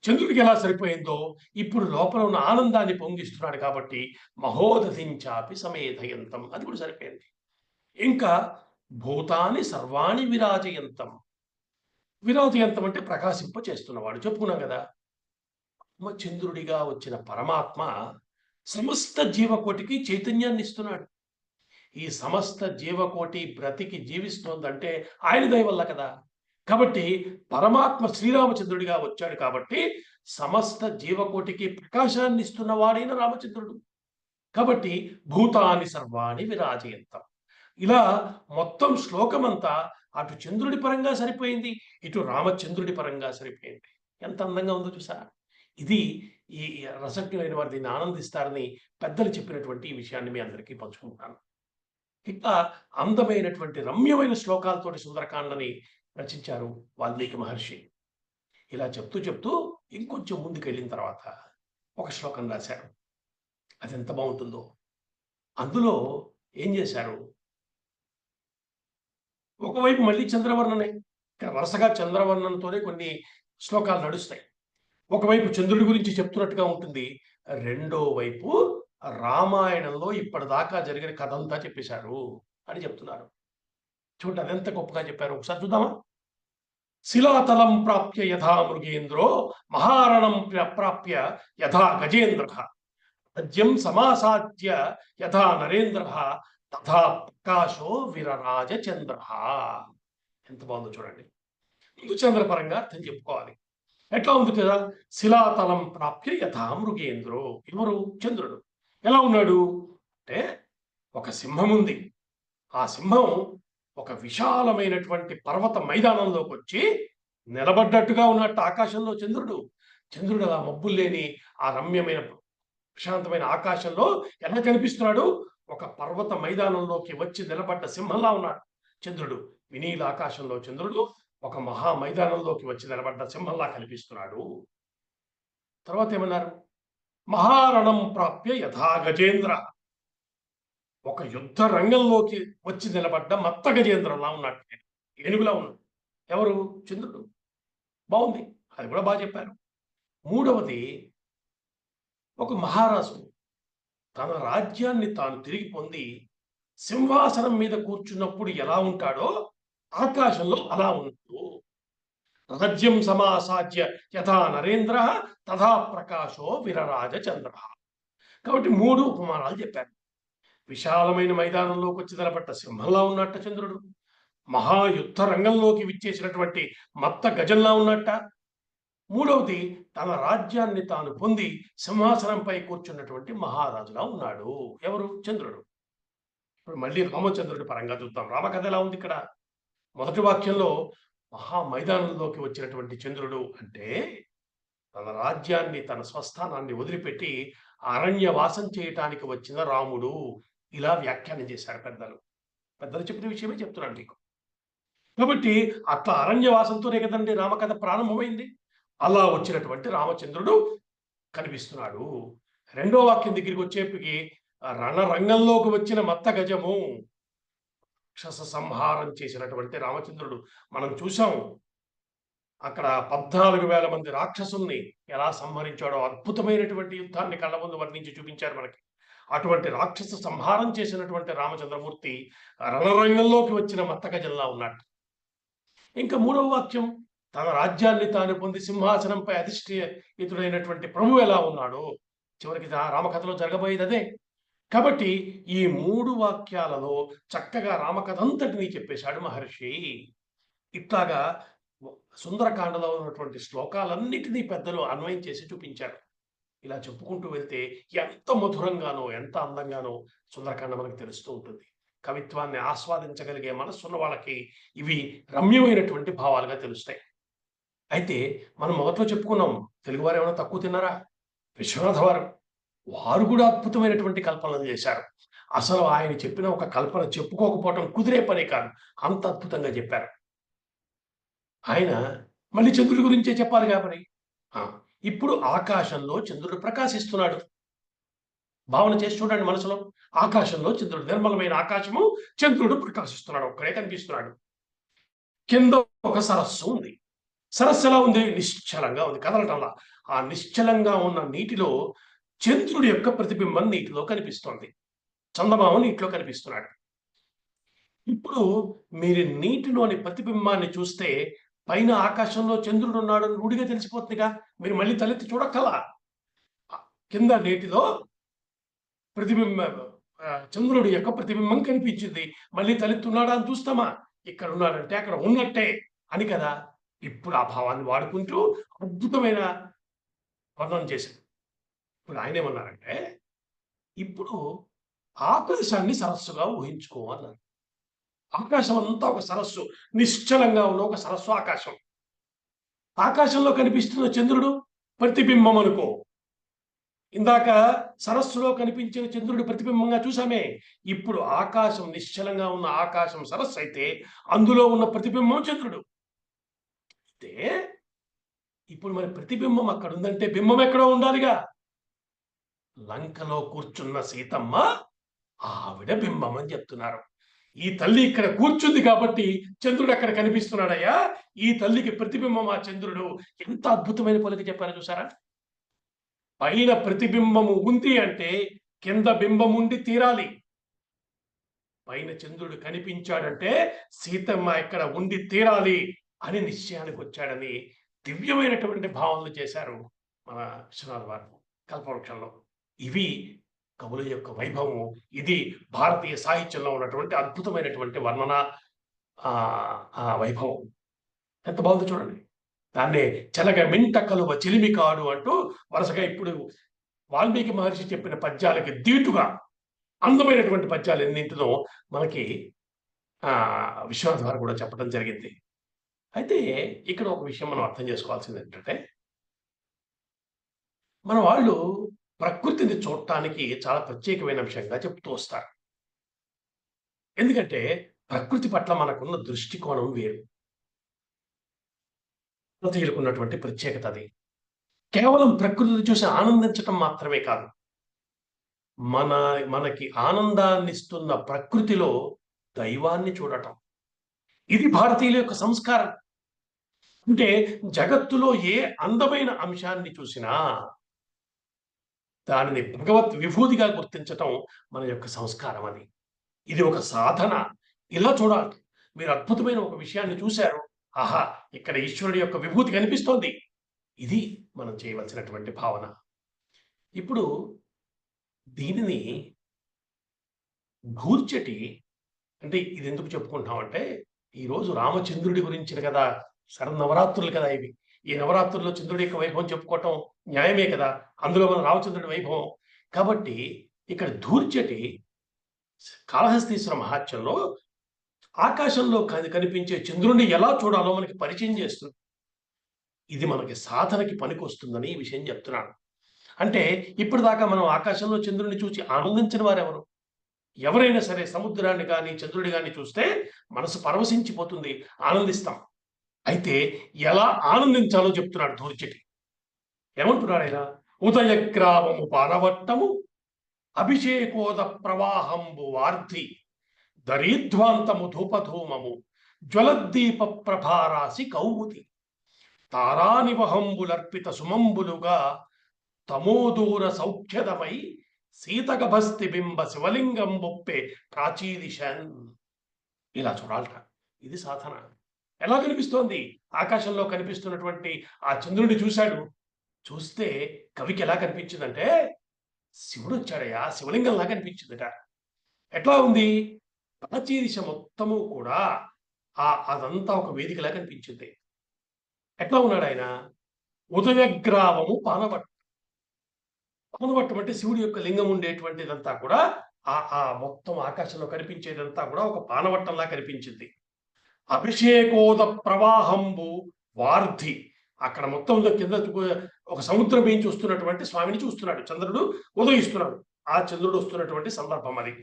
చంద్రుడికి ఎలా సరిపోయిందో ఇప్పుడు లోపల ఉన్న ఆనందాన్ని పొంగిస్తున్నాడు కాబట్టి మహోదధించాపి సమేధయంతం, అది కూడా సరిపోయింది. ఇంకా భూతాని సర్వాణి విరాజయంతం. విరాజయంతం అంటే ప్రకాశింప చేస్తున్నవాడు చెప్పుకున్నాం కదా. రామచంద్రుడిగా వచ్చిన పరమాత్మ సమస్త జీవకోటికి చైతన్యాన్ని ఇస్తున్నాడు. ఈ సమస్త జీవకోటి బ్రతికి జీవిస్తోందంటే ఆయన దయ వల్ల కదా! కాబట్టి పరమాత్మ శ్రీరామచంద్రుడిగా వచ్చాడు కాబట్టి సమస్త జీవకోటికి ప్రకాశాన్ని ఇస్తున్న వాడైన రామచంద్రుడు. కాబట్టి భూతాని సర్వాణి విరాజయంతం. ఇలా మొత్తం శ్లోకమంతా అటు చంద్రుడి పరంగా సరిపోయింది, ఇటు రామచంద్రుడి పరంగా సరిపోయింది. ఎంత అందంగా ఉందో చూసారా? ఇది ఈ రసజ్ఞులైన వారు దీన్ని ఆనందిస్తారని పెద్దలు చెప్పినటువంటి ఈ విషయాన్ని మీ అందరికీ పంచుకుంటున్నాను. ఇట్లా అందమైనటువంటి రమ్యమైన శ్లోకాలతోటి సుందరకాండని రచించారు వాల్మీకి మహర్షి. ఇలా చెప్తూ చెప్తూ ఇంకొంచెం ముందుకెళ్ళిన తర్వాత ఒక శ్లోకం రాశారు. అది ఎంత బాగుంటుందో. అందులో ఏం చేశారు, ఒకవైపు మళ్ళీ చంద్రవర్ణనే, వరుసగా చంద్రవర్ణంతోనే కొన్ని శ్లోకాలు నడుస్తాయి. ఒకవైపు చంద్రుడి గురించి చెప్తున్నట్టుగా ఉంటుంది, రెండో వైపు రామాయణంలో ఇప్పటిదాకా జరిగిన కథ అంతా చెప్పేశారు అని చెప్తున్నారు. చూడండి అదెంత గొప్పగా చెప్పారు, ఒకసారి చూద్దామా? శిలాతలం ప్రాప్య యథా మృగేంద్రో మహారణం ప్రాప్య యథా గజేంద్ర పద్యం సమాసాద్య యథా నరేంద్ర తథా ప్రకాశో విరరాజ చంద్ర. ఎంత బాగుందో చూడండి. ముందు చంద్రపరంగా అర్థం చెప్పుకోవాలి. ఎట్లా ఉంది కదా, శిలాతలం ప్రాప్య యథా మృగేంద్రో. ఎవరు? చంద్రుడు. ఎలా ఉన్నాడు అంటే, ఒక సింహం ఉంది. ఆ సింహం ఒక విశాలమైనటువంటి పర్వత మైదానంలోకి వచ్చి నిలబడ్డట్టుగా ఉన్నట్టు ఆకాశంలో చంద్రుడు. చంద్రుడు అలా మబ్బులు లేని ఆ రమ్యమైన ప్రశాంతమైన ఆకాశంలో ఎలా కనిపిస్తున్నాడు? ఒక పర్వత మైదానంలోకి వచ్చి నిలబడ్డ సింహంలా ఉన్నాడు చంద్రుడు. వినీల ఆకాశంలో చంద్రుడు ఒక మహా మైదానంలోకి వచ్చి నిలబడ్డ సింహంలా కనిపిస్తున్నాడు. తర్వాత ఏమన్నారు? మహారణం ప్రాప్య యథా గజేంద్ర. ఒక యుద్ధ రంగంలోకి వచ్చి నిలబడ్డ మత్త గజేంద్రంలా ఉన్నాడు, ఏనుగులా ఉన్నాడు. ఎవరు? చంద్రుడు. బాగుంది, అది కూడా బాగా చెప్పారు. మూడవది, ఒక మహారాజు తన రాజ్యాన్ని తాను తిరిగి పొంది సింహాసనం మీద కూర్చున్నప్పుడు ఎలా ఉంటాడో ఆకాశంలో అలా ఉంటూ, రాజ్యం సమాసాధ్య యథా నరేంద్ర తథా ప్రకాశో విరరాజ చంద్ర. కాబట్టి మూడు ఉపమానాలు చెప్పారు. విశాలమైన మైదానంలోకి వచ్చి నిలబడ్డ సింహంలా ఉన్నట్ట చంద్రుడు, మహాయుద్ధ రంగంలోకి విచ్చేసినటువంటి మత్త గజంలా ఉన్నట్ట, మూడవది తన రాజ్యాన్ని తాను పొంది సింహాసనంపై కూర్చున్నటువంటి మహారాజులా ఉన్నాడు. ఎవరు? చంద్రుడు. ఇప్పుడు మళ్ళీ రామచంద్రుడి పరంగా చూద్దాం. రామకథ ఎలా ఉంది ఇక్కడ? మొదటి వాక్యంలో మహా మైదానంలోకి వచ్చినటువంటి చంద్రుడు అంటే, తన రాజ్యాన్ని తన స్వస్థానాన్ని వదిలిపెట్టి అరణ్యవాసం చేయటానికి వచ్చిన రాముడు. ఇలా వ్యాఖ్యానం చేశారు పెద్దలు. పెద్దలు చెప్పిన విషయమే చెప్తున్నాను మీకు. కాబట్టి అట్లా అరణ్యవాసంతోనే కదండి రామకథ ప్రారంభమైంది. అలా వచ్చినటువంటి రామచంద్రుడు కనిపిస్తున్నాడు. రెండో వాక్యం దగ్గరికి వచ్చేప్పటికి రణరంగంలోకి వచ్చిన మత్త గజము, రాక్షస సంహారం చేసినటువంటి రామచంద్రుడు మనం చూసాం. అక్కడ 14,000 మంది రాక్షసుల్ని ఎలా సంహరించాడో అద్భుతమైనటువంటి యుద్ధాన్ని కళ్ళ ముందు వర్ణించి చూపించారు మనకి. అటువంటి రాక్షస సంహారం చేసినటువంటి రామచంద్రమూర్తి రణరంగంలోకి వచ్చిన మత్తగజంలా ఉన్నాడు. ఇంకా మూడవ వాక్యం, తన రాజ్యాన్ని తాను పొంది సింహాసనంపై అధిష్ఠితుడైనటువంటి ప్రభు ఎలా ఉన్నాడో చివరికి రామకథలో జరగబోయేది అదే. కాబట్టి ఈ మూడు వాక్యాలలో చక్కగా రామకథ అంతటినీ చెప్పేశాడు మహర్షి. ఇట్లాగా సుందరకాండలో ఉన్నటువంటి శ్లోకాలన్నిటినీ పెద్దలు అన్వయం చేసి చూపించారు. ఇలా చెప్పుకుంటూ వెళ్తే ఎంత మధురంగానో ఎంత అందంగానో సుందరకాండ మనకు తెలుస్తూ ఉంటుంది. కవిత్వాన్ని ఆస్వాదించగలిగే మనస్సున్న వాళ్ళకి ఇవి రమ్యమైనటువంటి భావాలుగా తెలుస్తాయి. అయితే మనం మొదట్లో చెప్పుకున్నాం, తెలుగువారు ఏమైనా తక్కువ తిన్నారా? విశ్వనాథ వారు కూడా అద్భుతమైనటువంటి కల్పనలు చేశారు. అసలు ఆయన చెప్పిన ఒక కల్పన చెప్పుకోకపోవటం కుదిరే పనే కాదు, అంత అద్భుతంగా చెప్పారు. ఆయన మళ్ళీ చంద్రుడి గురించే చెప్పాలి కాబట్టి ఇప్పుడు ఆకాశంలో చంద్రుడు ప్రకాశిస్తున్నాడు. భావన చేసి చూడండి మనసులో. ఆకాశంలో చంద్రుడు, నిర్మలమైన ఆకాశము, చంద్రుడు ప్రకాశిస్తున్నాడు, ఒక్కడే కనిపిస్తున్నాడు. కింద ఒక సరస్సు ఉంది. సరస్సు ఎలా ఉంది? నిశ్చలంగా ఉంది, కదలటంలా. ఆ నిశ్చలంగా ఉన్న నీటిలో చంద్రుడి యొక్క ప్రతిబింబం నీటిలో కనిపిస్తోంది. చందమామ నీటిలో కనిపిస్తున్నాడు. ఇప్పుడు మీరు నీటిలోని ప్రతిబింబాన్ని చూస్తే పైన ఆకాశంలో చంద్రుడు ఉన్నాడు రూఢిగా తెలిసిపోతుందిగా. మీరు మళ్ళీ తలెత్తి చూడక్కలా. కింద నీటిలో ప్రతిబింబం, చంద్రుడి యొక్క ప్రతిబింబం కనిపించింది. మళ్ళీ తలెత్తున్నాడా అని చూస్తామా? ఇక్కడ ఉన్నాడంటే అక్కడ ఉన్నట్టే అని కదా. ఇప్పుడు ఆ భావాన్ని వాడుకుంటూ అద్భుతమైన వర్ణన చేశారు. ఇప్పుడు ఆయనేమన్నారంటే, ఇప్పుడు ఆకాశాన్ని సరస్సుగా ఊహించుకో అన్నారు. ఆకాశం అంతా ఒక సరస్సు, నిశ్చలంగా ఉన్న ఒక సరస్సు ఆకాశం. ఆకాశంలో కనిపిస్తున్న చంద్రుడు ప్రతిబింబం అనుకో. ఇందాక సరస్సులో కనిపించిన చంద్రుడి ప్రతిబింబంగా చూసామే. ఇప్పుడు ఆకాశం, నిశ్చలంగా ఉన్న ఆకాశం సరస్సు అయితే అందులో ఉన్న ప్రతిబింబం చంద్రుడు. అయితే ఇప్పుడు మరి ప్రతిబింబం అక్కడ ఉందంటే బింబం ఎక్కడో ఉండాలిగా. లంకలో కూర్చున్న సీతమ్మ ఆవిడ బింబం అని చెప్తున్నారు. ఈ తల్లి ఇక్కడ కూర్చుంది కాబట్టి చంద్రుడు అక్కడ కనిపిస్తున్నాడయ్యా. ఈ తల్లికి ప్రతిబింబం ఆ చంద్రుడు. ఎంత అద్భుతమైన పలికి చెప్పారో చూసారా? పైన ప్రతిబింబము ఉంది అంటే కింద బింబం ఉండి తీరాలి. పైన చంద్రుడు కనిపించాడంటే సీతమ్మ ఇక్కడ ఉండి తీరాలి అని నిశ్చయానికి వచ్చాడని దివ్యమైనటువంటి భావనలు చేశారు మన విశ్వనాథ్ వారు కల్పవృక్షంలో. ఇవి కవుల యొక్క వైభవం. ఇది భారతీయ సాహిత్యంలో ఉన్నటువంటి అద్భుతమైనటువంటి వర్ణన, ఆ వైభవం ఎంత బాగుందో చూడండి. దాన్నే చెలగ మింట కలువ చిలిమి కాడు అంటూ వరుసగా ఇప్పుడు వాల్మీకి మహర్షి చెప్పిన పద్యాలకి దీటుగా అందమైనటువంటి పద్యాలు ఎన్నింటినో మనకి విశ్వనాథ్ వారు కూడా చెప్పడం జరిగింది. అయితే ఇక్కడ ఒక విషయం మనం అర్థం చేసుకోవాల్సింది ఏంటంటే, మన వాళ్ళు ప్రకృతిని చూడటానికి చాలా ప్రత్యేకమైన అంశంగా చెప్తూ వస్తారు. ఎందుకంటే ప్రకృతి పట్ల మనకున్న దృష్టికోణం వేరు. భారతీయులకున్నటువంటి ప్రత్యేకత అది. కేవలం ప్రకృతిని చూసి ఆనందించటం మాత్రమే కాదు, మనకి ఆనందాన్నిస్తున్న ప్రకృతిలో దైవాన్ని చూడటం. ఇది భారతీయుల యొక్క సంస్కారం. అంటే జగత్తులో ఏ అందమైన అంశాన్ని చూసినా దానిని భగవత్ విభూతిగా గుర్తించటం మన యొక్క సంస్కారం. అది ఇది ఒక సాధన. ఇలా చూడాలి. మీరు అద్భుతమైన ఒక విషయాన్ని చూశారు, ఆహా ఇక్కడ ఈశ్వరుడి యొక్క విభూతి కనిపిస్తోంది. ఇది మనం చేయవలసినటువంటి భావన. ఇప్పుడు దీనిని గూర్చటి, అంటే ఇది ఎందుకు చెప్పుకుంటామంటే, ఈరోజు రామచంద్రుడి గురించిన కదా, శరన్నవరాత్రులు కదా ఇవి. ఈ నవరాత్రుల్లో చంద్రుడి యొక్క వైభవం చెప్పుకోవటం న్యాయమే కదా. అందులో మన రామచంద్రుడి వైభవం కాబట్టి ఇక్కడ ధూర్చటి కాళహస్తీశ్వర మహాత్యంలో ఆకాశంలో కనిపించే చంద్రుడిని ఎలా చూడాలో మనకి పరిచయం చేస్తుంది. ఇది మనకి సాధనకి పనికొస్తుందని ఈ విషయం చెప్తున్నాను. అంటే ఇప్పటిదాకా మనం ఆకాశంలో చంద్రుడిని చూసి ఆనందించిన వారెవరు? ఎవరైనా సరే సముద్రాన్ని కానీ చంద్రుడి కానీ చూస్తే మనసు పరవశించిపోతుంది, ఆనందిస్తాం. అయితే ఎలా ఆనందించాలో చెప్తున్నాడు ధూర్చటి. ఏమంటున్నాడు ఆయన? ఉదయగ్రామము పానవట్టము అభిషేకోద ప్రవాహంబు వార్ధి దరీధ్వాంతము ధూపధూమము జ్వలద్దీప ప్రభారాసి కౌముది తారానివహంబులర్పిత సుమంబులుగా తమోదూర సౌఖ్యదమై సీతగభస్తి బింబ శివలింగం బొప్పే ప్రాచీదిశన్. ఇలా చూడాలట. ఇది సాధన. ఎలా కనిపిస్తోంది? ఆకాశంలో కనిపిస్తున్నటువంటి ఆ చంద్రుడిని చూశాడు. చూస్తే కవికి ఎలా కనిపించిందంటే, శివుడు వచ్చాడయ్యా, శివలింగంలా కనిపించిందట. ఎట్లా ఉంది? ప్రాచీదిశ మొత్తము కూడా అదంతా ఒక వేదికలా కనిపించింది. ఎట్లా ఉన్నాడు ఆయన? ఉదయగ్రామము పానవట్టం. పానవట్టం అంటే శివుడి యొక్క లింగం ఉండేటువంటిదంతా కూడా ఆ మొత్తం ఆకాశంలో కనిపించేదంతా కూడా ఒక పానవట్టంలా కనిపించింది. అభిషేకోద ప్రవాహంబు వార్ధి. అక్కడ మొత్తం కింద ఒక సముద్రం ఏం చూస్తున్నటువంటి స్వామిని చూస్తున్నాడు. చంద్రుడు ఉదయిస్తున్నాడు. ఆ చంద్రుడు వస్తున్నటువంటి సందర్భం అది.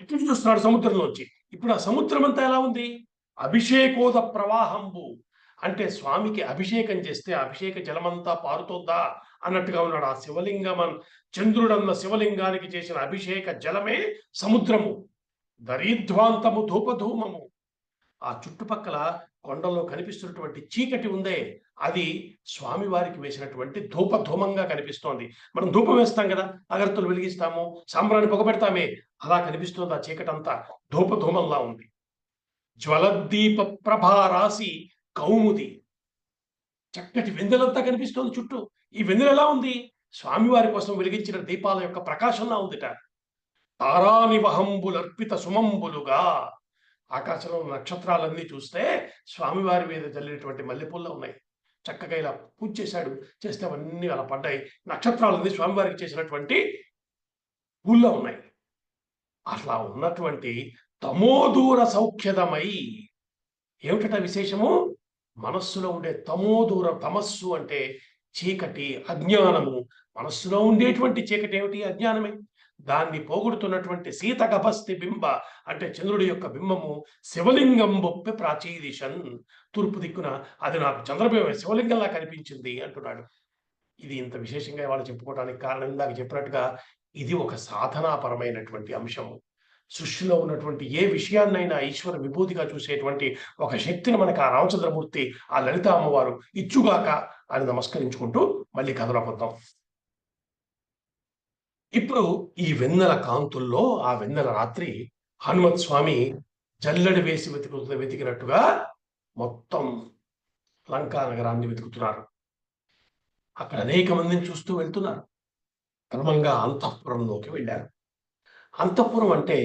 ఎక్కడ చూస్తున్నాడు? సముద్రంలోంచి. ఇప్పుడు ఆ సముద్రం అంతా ఎలా ఉంది? అభిషేకోద ప్రవాహంబు అంటే స్వామికి అభిషేకం చేస్తే అభిషేక జలమంతా పారుతోందా అన్నట్టుగా ఉన్నాడు. ఆ శివలింగం, చంద్రుడన్న శివలింగానికి చేసిన అభిషేక జలమే సముద్రము. దరీధ్వాంతము ధూపధూమము. ఆ చుట్టుపక్కల కొండల్లో కనిపిస్తున్నటువంటి చీకటి ఉందే, అది స్వామివారికి వేసినటువంటి ధూపధూమంగా కనిపిస్తోంది. మనం ధూపం వేస్తాం కదా, అగరత్తులు వెలిగిస్తాము, సాంబ్రాన్ని పొగపెడతామే, అలా కనిపిస్తుంది. ఆ చీకటంతా ధూపధూమంలా ఉంది. జ్వలద్దీప ప్రభారాసి కౌముది. చక్కటి వెన్నెలంతా కనిపిస్తోంది చుట్టూ. ఈ వెన్నెల ఎలా ఉంది? స్వామివారి కోసం వెలిగించిన దీపాల యొక్క ప్రకాశంలా ఉందిట. తారానివహంబులర్పిత సుమంబులుగా, ఆకాశంలో నక్షత్రాలన్నీ చూస్తే స్వామివారి మీద జల్లినటువంటి మల్లెపూల్లో ఉన్నాయి. చక్కగా ఇలా పూజ చేస్తే అవన్నీ అలా పడ్డాయి. నక్షత్రాలన్నీ స్వామివారికి చేసినటువంటి పూల్లో ఉన్నాయి. అట్లా ఉన్నటువంటి తమోదూర సౌఖ్యదమై, ఏమిటట విశేషము? మనస్సులో ఉండే తమోదూర, తమస్సు అంటే చీకటి, అజ్ఞానము. మనస్సులో ఉండేటువంటి చీకటి ఏమిటి? అజ్ఞానమే. దాన్ని పోగొడుతున్నటువంటి సీత గభస్తి బింబ అంటే చంద్రుడి యొక్క బింబము శివలింగం బొప్పి ప్రాచీదిశన్, తూర్పు దిక్కున అది నాకు చంద్రబింబం శివలింగంలా కనిపించింది అంటున్నాడు. ఇది ఇంత విశేషంగా వాళ్ళు చెప్పుకోవడానికి కారణం ఇందాక చెప్పినట్టుగా ఇది ఒక సాధనాపరమైనటువంటి అంశము. సృష్టిలో ఉన్నటువంటి ఏ విషయాన్నైనా ఈశ్వర విభూతిగా చూసేటువంటి ఒక శక్తిని మనకు ఆ రామచంద్రమూర్తి, ఆ లలిత అమ్మవారు ఇచ్చుగాక అని నమస్కరించుకుంటూ మళ్ళీ కథలోకి వద్దాం. ఇప్పుడు ఈ వెన్నెల కాంతుల్లో, ఆ వెన్నెల రాత్రి హనుమత్ స్వామి జల్లెడ వేసి వెతికినట్టుగా మొత్తం లంకా నగరాన్ని వెతుకుతున్నారు. అక్కడ అనేక మందిని చూస్తూ వెళ్తున్నారు. క్రమంగా అంతఃపురంలోకి వెళ్ళారు. అంతఃపురం అంటే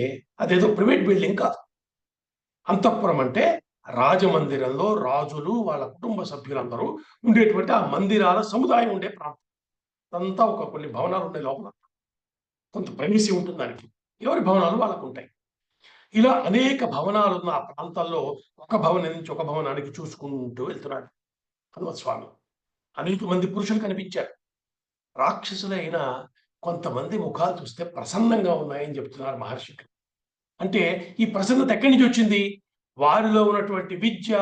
అదేదో ప్రైవేట్ బిల్డింగ్ కాదు. అంతఃపురం అంటే రాజమందిరంలో రాజులు, వాళ్ళ కుటుంబ సభ్యులందరూ ఉండేటువంటి ఆ మందిరాల సముదాయం ఉండే ప్రాంతం. అంతా కొన్ని భవనాలు ఉన్నాయి లోపల. కొంత ప్రైవసీ ఉంటుంది దానికి. ఎవరి భవనాలు వాళ్ళకు ఉంటాయి. ఇలా అనేక భవనాలు ఉన్న ఆ ప్రాంతాల్లో ఒక భవనం నుంచి ఒక భవనానికి చూసుకుంటూ వెళ్తున్నాడు హనుమత్ స్వామి. అనేక మంది పురుషులు కనిపించారు. రాక్షసులైన కొంతమంది ముఖాలు చూస్తే ప్రసన్నంగా ఉన్నాయని చెప్తున్నారు మహర్షికి. అంటే ఈ ప్రసన్నత ఎక్కడి నుంచి వచ్చింది? వారిలో ఉన్నటువంటి విద్య,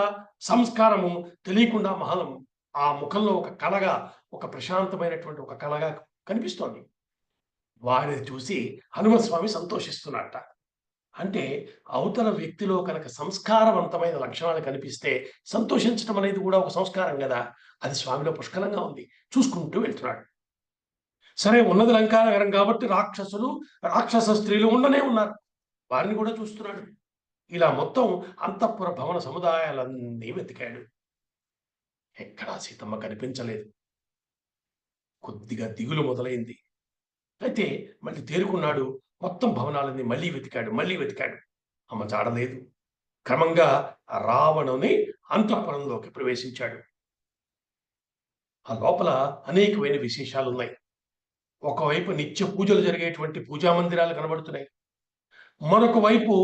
సంస్కారము తెలియకుండా ఆ ముఖంలో ఒక కళగా, ఒక ప్రశాంతమైనటువంటి ఒక కళగా కనిపిస్తోంది. వారిని చూసి హనుమత్ స్వామి సంతోషిస్తున్నట్ట. అంటే అవతల వ్యక్తిలో కనుక సంస్కారవంతమైన లక్షణాలు కనిపిస్తే సంతోషించడం అనేది కూడా ఒక సంస్కారం కదా. అది స్వామిలో పుష్కలంగా ఉంది. చూసుకుంటూ వెళ్తున్నాడు. సరే, ఉన్నది లంకానగరం కాబట్టి రాక్షస స్త్రీలు ఉండనే ఉన్నారు. వారిని కూడా చూస్తున్నాడు. ఇలా మొత్తం అంతఃపుర భవన సముదాయాలన్నీ వెతికాడు. ఎక్కడా సీతమ్మ కనిపించలేదు. కొద్దిగా దిగులు మొదలైంది. అయితే మళ్ళీ తేరుకున్నాడు. మొత్తం భవనాలన్నీ మళ్ళీ వెతికాడు. అమ్మ చాడలేదు. క్రమంగా రావణుని అంతఃపురంలోకి ప్రవేశించాడు. ఆ లోపల అనేకమైన విశేషాలున్నాయి. ఒకవైపు నిత్య పూజలు జరిగేటువంటి పూజా మందిరాలు కనబడుతున్నాయి. మరొక వైపు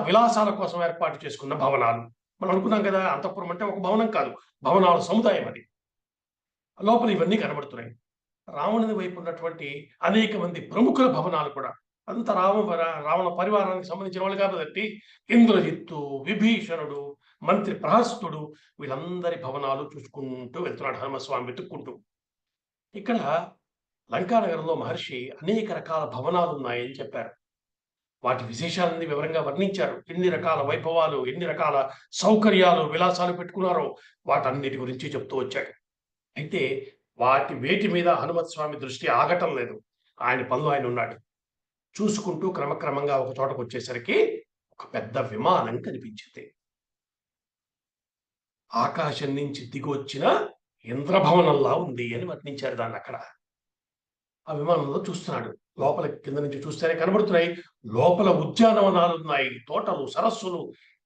విలాసాల కోసం ఏర్పాటు చేసుకున్న భవనాలు. మనం అనుకున్నాం కదా, అంతఃపురం అంటే ఒక భవనం కాదు, భవనాల సముదాయం అది. లోపల ఇవన్నీ కనబడుతున్నాయి. రావణుని వైపు ఉన్నటువంటి అనేక మంది ప్రముఖుల భవనాలు కూడా. అంత రావణ పరివారానికి సంబంధించిన వాళ్ళు కాబట్టి ఇంద్రజిత్తు, విభీషణుడు, మంత్రి ప్రహస్తుడు, వీళ్ళందరి భవనాలు చూసుకుంటూ వెళ్తున్నాడు హనుమస్వామి వెతుక్కుంటూ. ఇక్కడ లంకానగరంలో మహర్షి అనేక రకాల భవనాలు ఉన్నాయని చెప్పారు. వాటి విశేషాలన్నీ వివరంగా వర్ణించారు. ఎన్ని రకాల వైభవాలు, ఎన్ని రకాల సౌకర్యాలు, విలాసాలు పెట్టుకున్నారో వాటన్నిటి గురించి చెప్తూ వచ్చాడు. అయితే వేటి మీద హనుమత్ స్వామి దృష్టి ఆగటం లేదు. ఆయన పనులు ఆయన ఉన్నాడు. చూసుకుంటూ క్రమక్రమంగా ఒక చోటకు వచ్చేసరికి ఒక పెద్ద విమానం కనిపించింది. ఆకాశం నుంచి దిగొచ్చిన ఇంద్రభవనంలా ఉంది అని వర్ణించారు దాన్ని అక్కడ. ఆ విమానంలో చూస్తున్నాడు. లోపల కింద నుంచి చూస్తేనే కనబడుతున్నాయి. లోపల ఉద్యానవనాలు ఉన్నాయి, తోటలు, సరస్సులు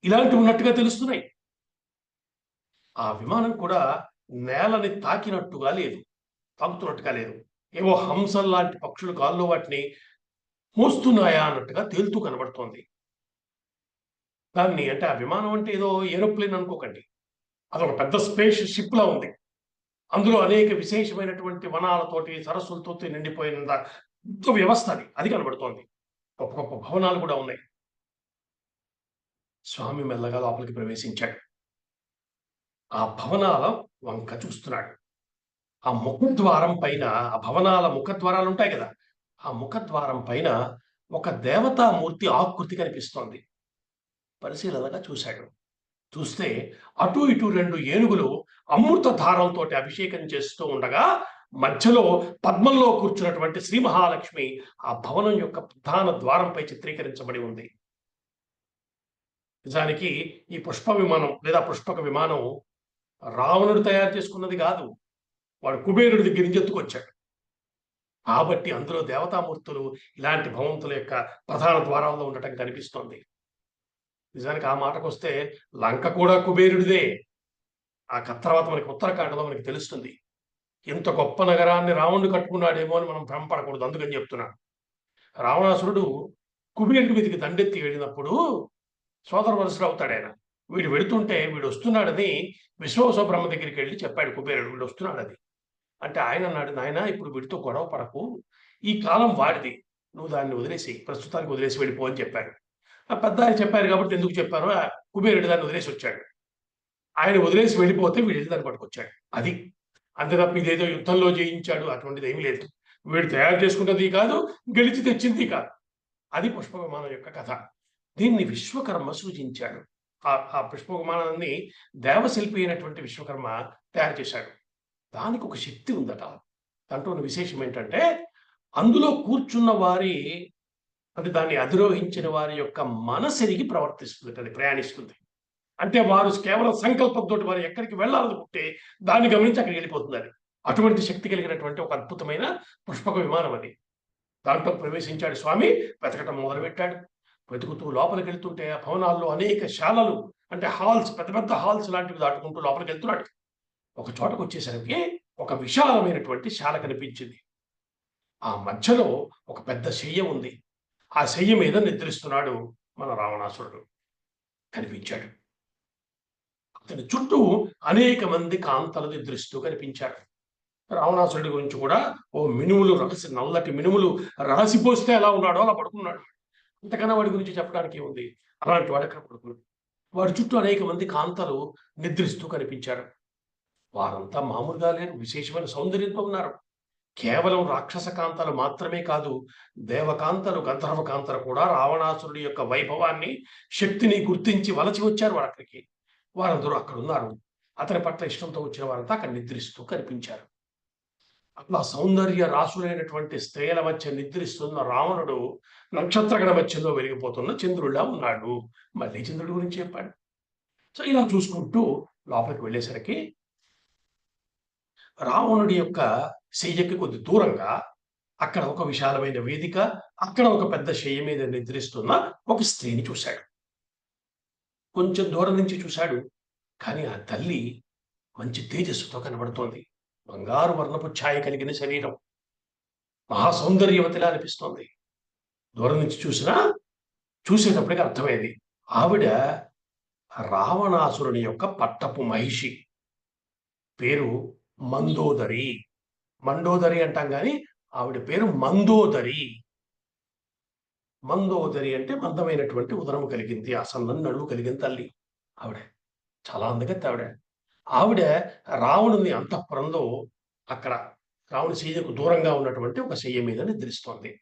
ఇలాంటివి ఉన్నట్టుగా తెలుస్తున్నాయి. ఆ విమానం కూడా నేలని తాకుతున్నట్టుగా లేదు. ఏవో హంసల్లాంటి పక్షులు గాల్లో వాటిని మోస్తున్నాయా అన్నట్టుగా తేలుతూ కనబడుతోంది. దాన్ని అంటే ఆ విమానం అంటే ఏదో ఏరోప్లేన్ అనుకోకండి. అదొక పెద్ద స్పేస్ షిప్ లా ఉంది. అందులో అనేక విశేషమైనటువంటి వనాలతోటి, సరస్సులతో నిండిపోయిన వ్యవస్థ అది కనబడుతోంది. గొప్ప గొప్ప భవనాలు కూడా ఉన్నాయి. స్వామి మెల్లగా లోపలికి ప్రవేశించాడు. ఆ భవనాల వంక చూస్తున్నాడు. ఆ ముఖద్వారం పైన, ఆ భవనాల ముఖద్వారాలు ఉంటాయి కదా, ఆ ముఖద్వారం పైన ఒక దేవతామూర్తి ఆకృతి కనిపిస్తోంది. పరిశీలనగా చూశాడు. చూస్తే అటు ఇటు 2 ఏనుగులు అమృత ధారంతో అభిషేకం చేస్తూ ఉండగా మధ్యలో పద్మంలో కూర్చున్నటువంటి శ్రీ మహాలక్ష్మి ఆ భవనం యొక్క ప్రధాన ద్వారంపై చిత్రీకరించబడి ఉంది. నిజానికి ఈ పుష్ప విమానం లేదా పుష్పక విమానం రావణుడు తయారు చేసుకున్నది కాదు. వాడు కుబేరుడి దగ్గర నుంచి ఎత్తుకొచ్చాడు. కాబట్టి అందులో దేవతామూర్తులు ఇలాంటి భవంతుల యొక్క ప్రధాన ద్వారాల్లో ఉండటం కనిపిస్తోంది. నిజానికి ఆ మాటకొస్తే లంక కూడా కుబేరుడిదే. ఆ తర్వాత మనకి ఉత్తరాఖండలో మనకి తెలుస్తుంది. ఇంత గొప్ప నగరాన్ని రావణుడు కట్టుకున్నాడేమో అని మనం భ్రమపడకూడదు. అందుకని చెప్తున్నాను. రావణాసురుడు కుబేరుడి మీదకి దండెత్తి వెళ్ళినప్పుడు సోదర వరుసలు అవుతాడాయన. వీడు వెడుతుంటే వీడొస్తున్నాడని విశ్వవస బ్రహ్మ దగ్గరికి వెళ్లి చెప్పాడు కుబేరుడు వీడొస్తున్నాడని. అంటే ఆయన అన్నాడు, "నాయనా ఇప్పుడు వీడితో గొడవ పడకు. ఈ కాలం వాడిది. నువ్వు దాన్ని వదిలేసేయి. ప్రస్తుతానికి వదిలేసి వెళ్ళిపో" అని చెప్పారు. ఆ పెద్దాయన చెప్పారు కాబట్టి ఎందుకు చెప్పారో కుబేరుడు దాన్ని వదిలేసి వచ్చాడు. ఆయన వదిలేసి వెళ్ళిపోతే వీడెళ్లి దాన్ని పట్టుకొచ్చాడు. అది. అంతే తప్ప ఇదేదో యుద్ధంలో జయించాడు అటువంటిది ఏమీ లేదు. వీడు తయారు చేసుకున్నది కాదు, గెలిచి తెచ్చింది కాదు. అది పుష్ప విమానం యొక్క కథ. దీన్ని విశ్వకర్మ సృజించాడు. ఆ పుష్ప విమానాన్ని దేవశిల్పి అయినటువంటి విశ్వకర్మ తయారు చేశాడు. దానికి ఒక శక్తి ఉందట. దాంట్లో ఉన్న విశేషం ఏంటంటే, అందులో కూర్చున్న వారి అంటే దాన్ని అధిరోహించిన వారి యొక్క మనసెరిగి ప్రవర్తిస్తుంది. అది ప్రయాణిస్తుంది. అంటే వారు కేవలం సంకల్పంతోటి వారు ఎక్కడికి వెళ్ళాలనుకుంటే దాన్ని గమనించి అక్కడికి వెళ్ళిపోతుంది అది. అటువంటి శక్తి కలిగినటువంటి ఒక అద్భుతమైన పుష్పక విమానం అది. దాంట్లో ప్రవేశించాడు స్వామి. వెతకటం మొదలుపెట్టాడు. వెతుకుతూ లోపలికి వెళ్తుంటే ఆ భవనాల్లో అనేక శాలలు అంటే హాల్స్, పెద్ద పెద్ద హాల్స్ లాంటివి దాటుకుంటూ లోపలికి వెళ్తున్నాడు. ఒక చోటకు వచ్చేసరికి ఒక విశాలమైనటువంటి శాల కనిపించింది. ఆ మధ్యలో ఒక పెద్ద శయ్య ఉంది. ఆ శయ్య మీద నిద్రిస్తున్నాడు మన రావణాసురుడు కనిపించాడు. అతని చుట్టూ అనేక మంది కాంతలు నిద్రిస్తూ కనిపించారు. రావణాసురుడి గురించి కూడా మినుములు రాసి, నల్లటి మినుములు రాసిపోస్తే ఎలా ఉన్నాడో అలా పడుకున్నాడు. అంతకన్నా వాడి గురించి చెప్పడానికి ఉంది. అలాంటి వాడు అక్కడ పడుకున్నాడు. వాడి చుట్టూ అనేక మంది కాంతలు నిద్రిస్తూ కనిపించారు. వారంతా మామూలుగా లేరు. విశేషమైన సౌందర్యంతో ఉన్నారు. కేవలం రాక్షస కాంతలు మాత్రమే కాదు, దేవకాంతలు, గంధర్వ కాంతలు కూడా రావణాసురుడి యొక్క వైభవాన్ని, శక్తిని గుర్తించి వలచి వచ్చారు వారక్కడికి. వారందరూ అక్కడున్నారు. అతని పట్ల ఇష్టంతో వచ్చిన వారంతా అక్కడ నిద్రిస్తూ కనిపించారు. అట్లా సౌందర్య రాసులైనటువంటి స్త్రీల మధ్య నిద్రిస్తున్న రావణుడు నక్షత్రగణ మధ్యలో వెలిగిపోతున్న చంద్రుడిలా ఉన్నాడు. మళ్ళీ చంద్రుడి గురించి చెప్పాడు. సో ఇలా చూసుకుంటూ లోపలికి వెళ్ళేసరికి రావణుడి యొక్క శయ్యకి కొద్ది దూరంగా అక్కడ ఒక విశాలమైన వేదిక, అక్కడ ఒక పెద్ద శయ్య మీద నిద్రిస్తున్న ఒక స్త్రీని చూశాడు. కొంచెం దూరం నుంచి చూశాడు. కానీ ఆ తల్లి మంచి తేజస్సుతో కనబడుతోంది. బంగారు వర్ణపు ఛాయ కలిగిన శరీరం. మహాసౌందర్యవతిలా అనిపిస్తోంది. దూరం నుంచి చూసేటప్పటికి అర్థమైంది. ఆవిడ రావణాసురుని యొక్క పట్టపు మహిషి. పేరు మందోదరి. మండోదరి అంటాం గాని ఆవిడ పేరు మందోదరి. మందోదరి అంటే మందమైనటువంటి ఉదరము కలిగింది, ఆ సన్నని నడుము కలిగిన తల్లి ఆవిడ. చాలా అందగత్తి ఆవిడ. ఆవిడ రావణుని అంతఃపురంలో అక్కడ రావణు శయ్యకు దూరంగా ఉన్నటువంటి ఒక శయ్య మీద నిద్రిస్తోంది.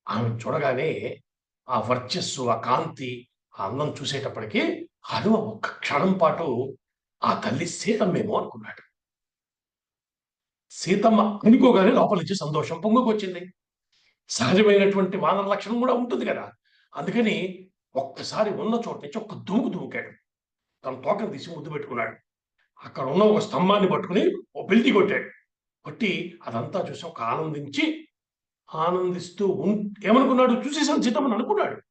ఆమె చూడగానే ఆ వర్చస్సు, ఆ కాంతి, ఆ అందం చూసేటప్పటికి హనుమ ఒక్క క్షణం పాటు ఆ తల్లి సీతమ్మేమో అనుకున్నాడు. సీతమ్మ అనుకోగానే లోపల నుంచి సంతోషం పొంగుకొచ్చింది. సహజమైనటువంటి వానర లక్షణం కూడా ఉంటుంది కదా. అందుకని ఒక్కసారి ఉన్న చోట నుంచి ఒక్క దుముకాడు. తన తోకను తీసి ముద్దు పెట్టుకున్నాడు. అక్కడ ఉన్న ఒక స్తంభాన్ని పట్టుకుని ఓ బెల్టి కొట్టాడు. కొట్టి అదంతా చూసి ఒక ఆనందిస్తూ ఏమనుకున్నాడు, చూసేసాను సీతమ్మని అనుకున్నాడు.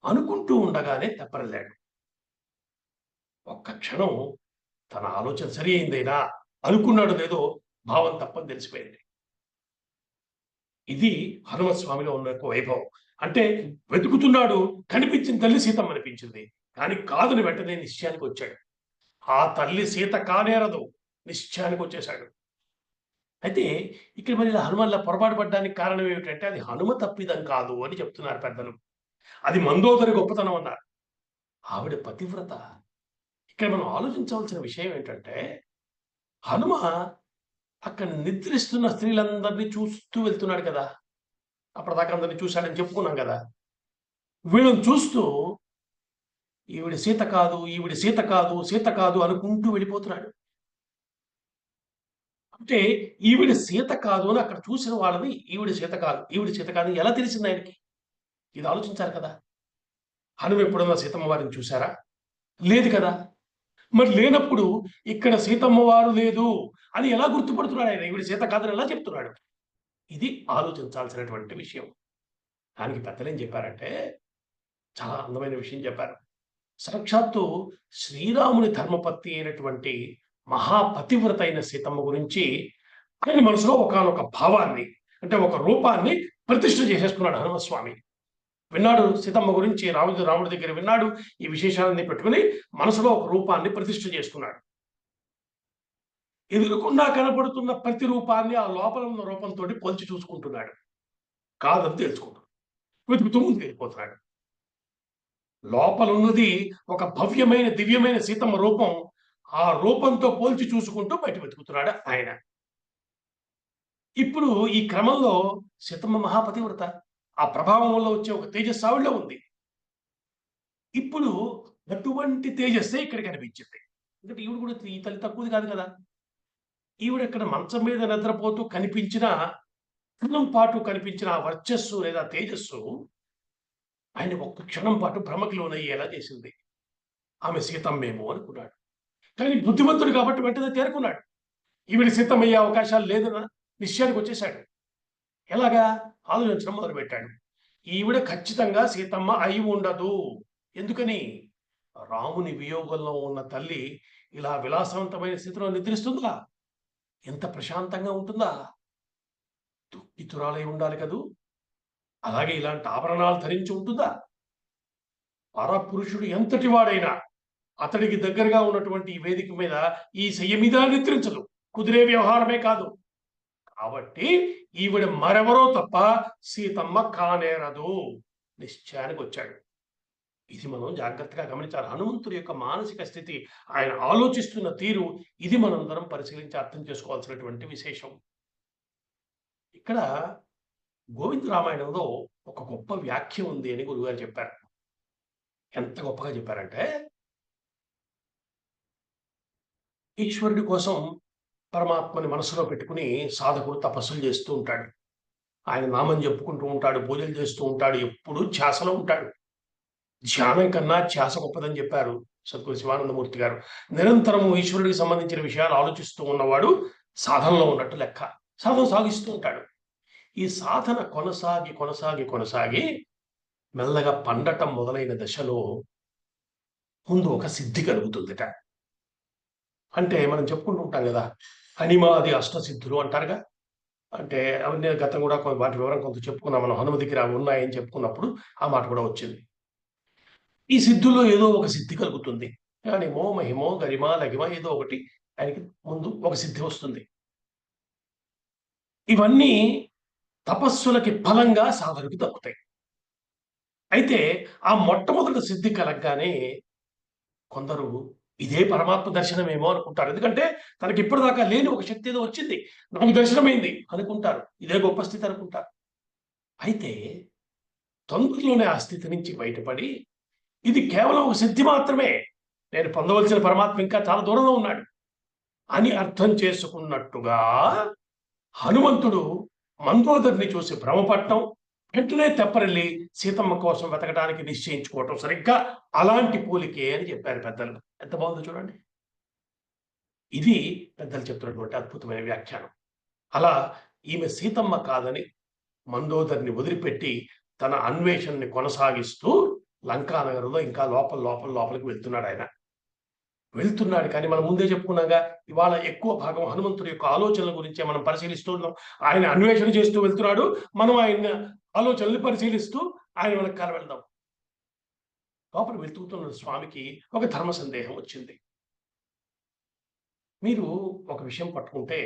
అనుకుంటూ ఉండగానే తెప్పరిల్లాడు. ఒక్క క్షణం తన ఆలోచన సరి అయిందైనా అనుకున్నాడు లేదో భావం తప్పని తెలిసిపోయింది. ఇది హనుమస్వామిలో ఉన్న ఒక వైభవం. అంటే వెతుకుతున్నాడు, కనిపించిన తల్లి సీతమ్మ అనిపించింది. కానీ కాదని వెంటనే నిశ్చయానికి వచ్చాడు. ఆ తల్లి సీత కానేరదు, నిశ్చయానికి వచ్చేశాడు. అయితే ఇక్కడ మరి ఇలా హనుమల్లా పొరపాటు పడ్డానికి కారణం ఏమిటంటే అది హనుమ తప్పిదం కాదు అని చెప్తున్నారు పెద్దలు. అది మందోదరి గొప్పతనం అన్నారు. ఆవిడ పతివ్రత. ఇక్కడ మనం ఆలోచించవలసిన విషయం ఏంటంటే హనుమ అక్కడ నిద్రిస్తున్న స్త్రీలందరినీ చూస్తూ వెళ్తున్నాడు కదా. అప్పటిదాకా అందరినీ చూశాడని చెప్పుకున్నాం కదా. వీళ్ళని చూస్తూ ఈవిడ సీత కాదు, ఈవిడ సీత కాదు, సీత కాదు అనుకుంటూ వెళ్ళిపోతున్నాడు. అంటే ఈవిడ సీత కాదు అని అక్కడ చూసిన వాళ్ళని ఈవిడ సీత కాదు, ఈవిడ సీత కాదు ఎలా తెలిసింది ఆయనకి? ఇది ఆలోచించారు కదా. హనుమ ఎప్పుడన్నా సీతమ్మ వారిని చూశారా? లేదు కదా. మరి లేనప్పుడు ఇక్కడ సీతమ్మ వారు లేదు అని ఎలా గుర్తుపడుతున్నాడు ఆయన? ఈవిడ సీత కాదని ఎలా చెప్తున్నాడు? ఇది ఆలోచించాల్సినటువంటి విషయం. దానికి పెద్దలేం చెప్పారంటే, చాలా అందమైన విషయం చెప్పారు. సాక్షాత్తు శ్రీరాముని ధర్మపత్ని అయినటువంటి మహాపతివ్రత అయిన సీతమ్మ గురించి ఆయన మనసులో ఒకానొక భావాన్ని, అంటే ఒక రూపాన్ని ప్రతిష్ఠ చేసేసుకున్నాడు హనుమస్వామి. విన్నాడు సీతమ్మ గురించి, రాముడి దగ్గర విన్నాడు. ఈ విశేషాలన్నీ పెట్టుకుని మనసులో ఒక రూపాన్ని ప్రతిష్ఠ చేసుకున్నాడు. ఎదురుకుండా కనపడుతున్న ప్రతి రూపాన్ని ఆ లోపల ఉన్న రూపంతో పోల్చి చూసుకుంటున్నాడు. కాదని తెలుసుకుంటున్నాడు. వెతుకుతూ ముందుకు వెళ్ళిపోతున్నాడు. లోపలున్నది ఒక భవ్యమైన దివ్యమైన సీతమ్మ రూపం. ఆ రూపంతో పోల్చి చూసుకుంటూ బయట వెతుకుతున్నాడు ఆయన. ఇప్పుడు ఈ క్రమంలో సీతమ్మ మహాపతివ్రత, ఆ ప్రభావం వల్ల వచ్చే ఒక తేజస్సు ఆవిడలో ఉంది. ఇప్పుడు అటువంటి తేజస్సే ఇక్కడ కనిపించింది. ఎందుకంటే ఈవిడ కూడా ఈ తల్లి తక్కువది కాదు కదా. ఈవిడ ఇక్కడ మంచం మీద నిద్రపోతూ కనిపించిన క్షణం పాటు కనిపించిన ఆ వర్చస్సు లేదా తేజస్సు ఆయన ఒక్క క్షణం పాటు భ్రమకి లోనయ్యేలా చేసింది. ఆమె సీతమ్మేమో అనుకున్నాడు. కానీ బుద్ధిమంతుడు కాబట్టి వెంటనే తేరుకున్నాడు. ఈవిడ సీతమ్మయ్యే అవకాశాలు లేదన్న నిశ్చయానికి వచ్చేశాడు. ఎలాగా ఆలోచించడం మొదలుపెట్టాడు. ఈవిడ ఖచ్చితంగా సీతమ్మ అయి ఉండదు. ఎందుకని? రాముని వియోగంలో ఉన్న తల్లి ఇలా విలాసవంతమైన స్థితిలో నిద్రిస్తుందా? ఎంత ప్రశాంతంగా ఉంటుందా? దుఃఖితురాలై ఉండాలి కదూ. అలాగే ఇలాంటి ఆభరణాలు ధరించి ఉంటుందా? పరపురుషుడు ఎంతటి వాడైనా అతడికి దగ్గరగా ఉన్నటువంటి ఈ వేదిక మీద, ఈ శయ్య మీద నిద్రించదు. కుదిరే వ్యవహారమే కాదు. కాబట్టి ఈవిడ మరెవరో తప్ప సీతమ్మ కానేరదు. నిశ్చయానికి వచ్చాడు. ఇది మనం జాగ్రత్తగా గమనించాలి. హనుమంతుడి యొక్క మానసిక స్థితి, ఆయన ఆలోచిస్తున్న తీరు, ఇది మనందరం పరిశీలించి అర్థం చేసుకోవాల్సినటువంటి విశేషం. ఇక్కడ గోవింద రామాయణంలో ఒక గొప్ప వ్యాఖ్య ఉంది అని గురుగారు చెప్పారు. ఎంత గొప్పగా చెప్పారంటే, ఈశ్వరుడి కోసం పరమాత్మని మనసులో పెట్టుకుని సాధకుడు తపస్సులు చేస్తూ ఉంటాడు. ఆయన నామం చెప్పుకుంటూ ఉంటాడు, పూజలు చేస్తూ ఉంటాడు, ఎప్పుడు ధ్యాసలో ఉంటాడు. ధ్యానం కన్నా ధ్యాస గొప్పదని చెప్పారు సద్గురు శివానందమూర్తి గారు. నిరంతరము ఈశ్వరుడికి సంబంధించిన విషయాలు ఆలోచిస్తూ ఉన్నవాడు సాధనలో ఉన్నట్టు లెక్క. సాధన సాగిస్తూ ఉంటాడు. ఈ సాధన కొనసాగి కొనసాగి కొనసాగి మెల్లగా పండటం మొదలైన దశలో ముందు ఒక సిద్ధి కలుగుతుందిట. అంటే మనం చెప్పుకుంటూ ఉంటాం కదా, అనిమాది అష్టసిద్ధులు అంటారుగా. అంటే అవన్నీ గతం కూడా వాటి వివరం కొంత చెప్పుకున్నాం మనం. హనుమ దగ్గర అవి ఉన్నాయని చెప్పుకున్నప్పుడు ఆ మాట కూడా వచ్చింది. ఈ సిద్ధుల్లో ఏదో ఒక సిద్ధి కలుగుతుంది. కానిమో మహిమో గరిమ లగిమ ఏదో ఒకటి ఆయనకి ముందు ఒక సిద్ధి వస్తుంది. ఇవన్నీ తపస్సులకి ఫలంగా సాధనకు దక్కుతాయి. అయితే ఆ మొట్టమొదటి సిద్ధి కలగగానే కొందరు ఇదే పరమాత్మ దర్శనమేమో అనుకుంటారు. ఎందుకంటే తనకి ఇప్పటిదాకా లేని ఒక శక్తి ఏదో వచ్చింది, నాకు దర్శనమైంది అనుకుంటారు. ఇదే గొప్ప స్థితి అనుకుంటారు. అయితే తొందరలోనే ఆ స్థితి నుంచి బయటపడి, ఇది కేవలం ఒక సిద్ధి మాత్రమే, నేను పొందవలసిన పరమాత్మ ఇంకా చాలా దూరంలో ఉన్నాడు అని అర్థం చేసుకున్నట్టుగా హనుమంతుడు మందోదరిని చూసి భ్రమపడటం, వెంటనే తెప్పరెళ్ళి సీతమ్మ కోసం వెతకడానికి నిశ్చయించుకోవటం సరిగ్గా అలాంటి పోలికే అని చెప్పారు పెద్దలు. ఎంత బాగుందో చూడండి. ఇది పెద్దలు చెప్తున్నటువంటి అద్భుతమైన వ్యాఖ్యానం. అలా ఈమె సీతమ్మ కాదని మందోదరిని వదిలిపెట్టి తన అన్వేషణని కొనసాగిస్తూ లంకానగరంలో ఇంకా లోపలికి వెళ్తున్నాడు ఆయన. వెళ్తున్నాడు కానీ మనం ముందే చెప్పుకున్నాగా, ఇవాళ ఎక్కువ భాగం హనుమంతుడి యొక్క ఆలోచనల గురించే మనం పరిశీలిస్తున్నాం. ఆయన అన్వేషణ చేస్తూ వెళ్తున్నాడు, మనం ఆయన ఆలోచనల్ని పరిశీలిస్తూ ఆయన వెనకాల వెళ్దాం. లోపల వెతుకుతున్న స్వామికి ఒక ధర్మ సందేహం వచ్చింది. మీరు ఒక విషయం పట్టుకుంటే,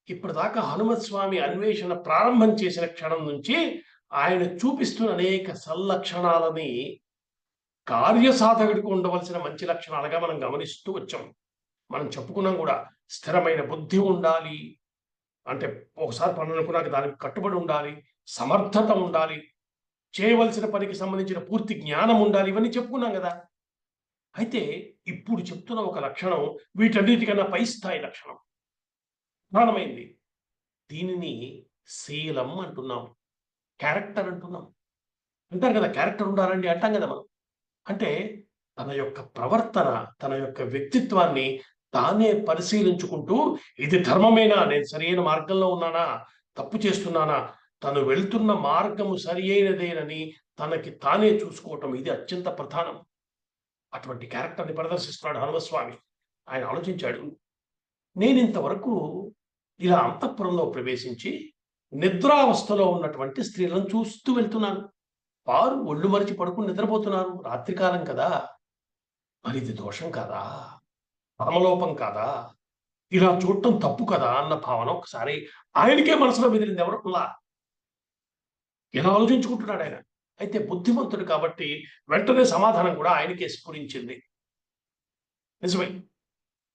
ఇప్పటిదాకా హనుమత్ స్వామి అన్వేషణ ప్రారంభం చేసిన క్షణం నుంచి ఆయన చూపిస్తున్న అనేక సల్లక్షణాలని కార్యసాధకుడికి ఉండవలసిన మంచి లక్షణాలుగా మనం గమనిస్తూ వచ్చాం. మనం చెప్పుకున్నాం కూడా, స్థిరమైన బుద్ధి ఉండాలి, అంటే ఒకసారి పని అనుకున్నాక దానికి కట్టుబడి ఉండాలి, సమర్థత ఉండాలి, చేయవలసిన పనికి సంబంధించిన పూర్తి జ్ఞానం ఉండాలి, ఇవన్నీ చెప్పుకున్నాం కదా. అయితే ఇప్పుడు చెప్తున్న ఒక లక్షణం వీటన్నిటికన్నా పై స్థాయి లక్షణం, ప్రధానమైంది. దీనిని శీలం అంటున్నాం, క్యారెక్టర్ అంటున్నాం. అంటారు కదా, క్యారెక్టర్ ఉండాలండి అంటాం కదా మనం. అంటే తన యొక్క ప్రవర్తన, తన యొక్క వ్యక్తిత్వాన్ని తానే పరిశీలించుకుంటూ, ఇది ధర్మమేనా, నేను సరైన మార్గంలో ఉన్నానా, తప్పు చేస్తున్నానా? తను వెళ్తున్న మార్గము సరి అయినదేనని తనకి తానే చూసుకోవటం ఇది అత్యంత ప్రధానం. అటువంటి క్యారెక్టర్‌ని ప్రదర్శిస్తున్నాడు హనుమస్వామి. ఆయన ఆలోచించాడు. నేనింతవరకు ఇలా అంతఃపురంలో ప్రవేశించి నిద్రావస్థలో ఉన్నటువంటి స్త్రీలను చూస్తూ వెళ్తున్నాను. వారు ఒళ్ళు మరిచి పడుకొని నిద్రపోతున్నారు. రాత్రి కాలం కదా! మరిది దోషం కాదా? పరమలోపం కాదా? ఇలా చూడటం తప్పు కదా! అన్న భావన ఒకసారి ఆయనకే మనసులో మెదిలింది ఎవరికలా. ఇలా ఆలోచించుకుంటున్నాడాయన. అయితే బుద్ధిమంతుడు కాబట్టి వెంటనే సమాధానం కూడా ఆయనకే స్ఫురించింది. నిజమే.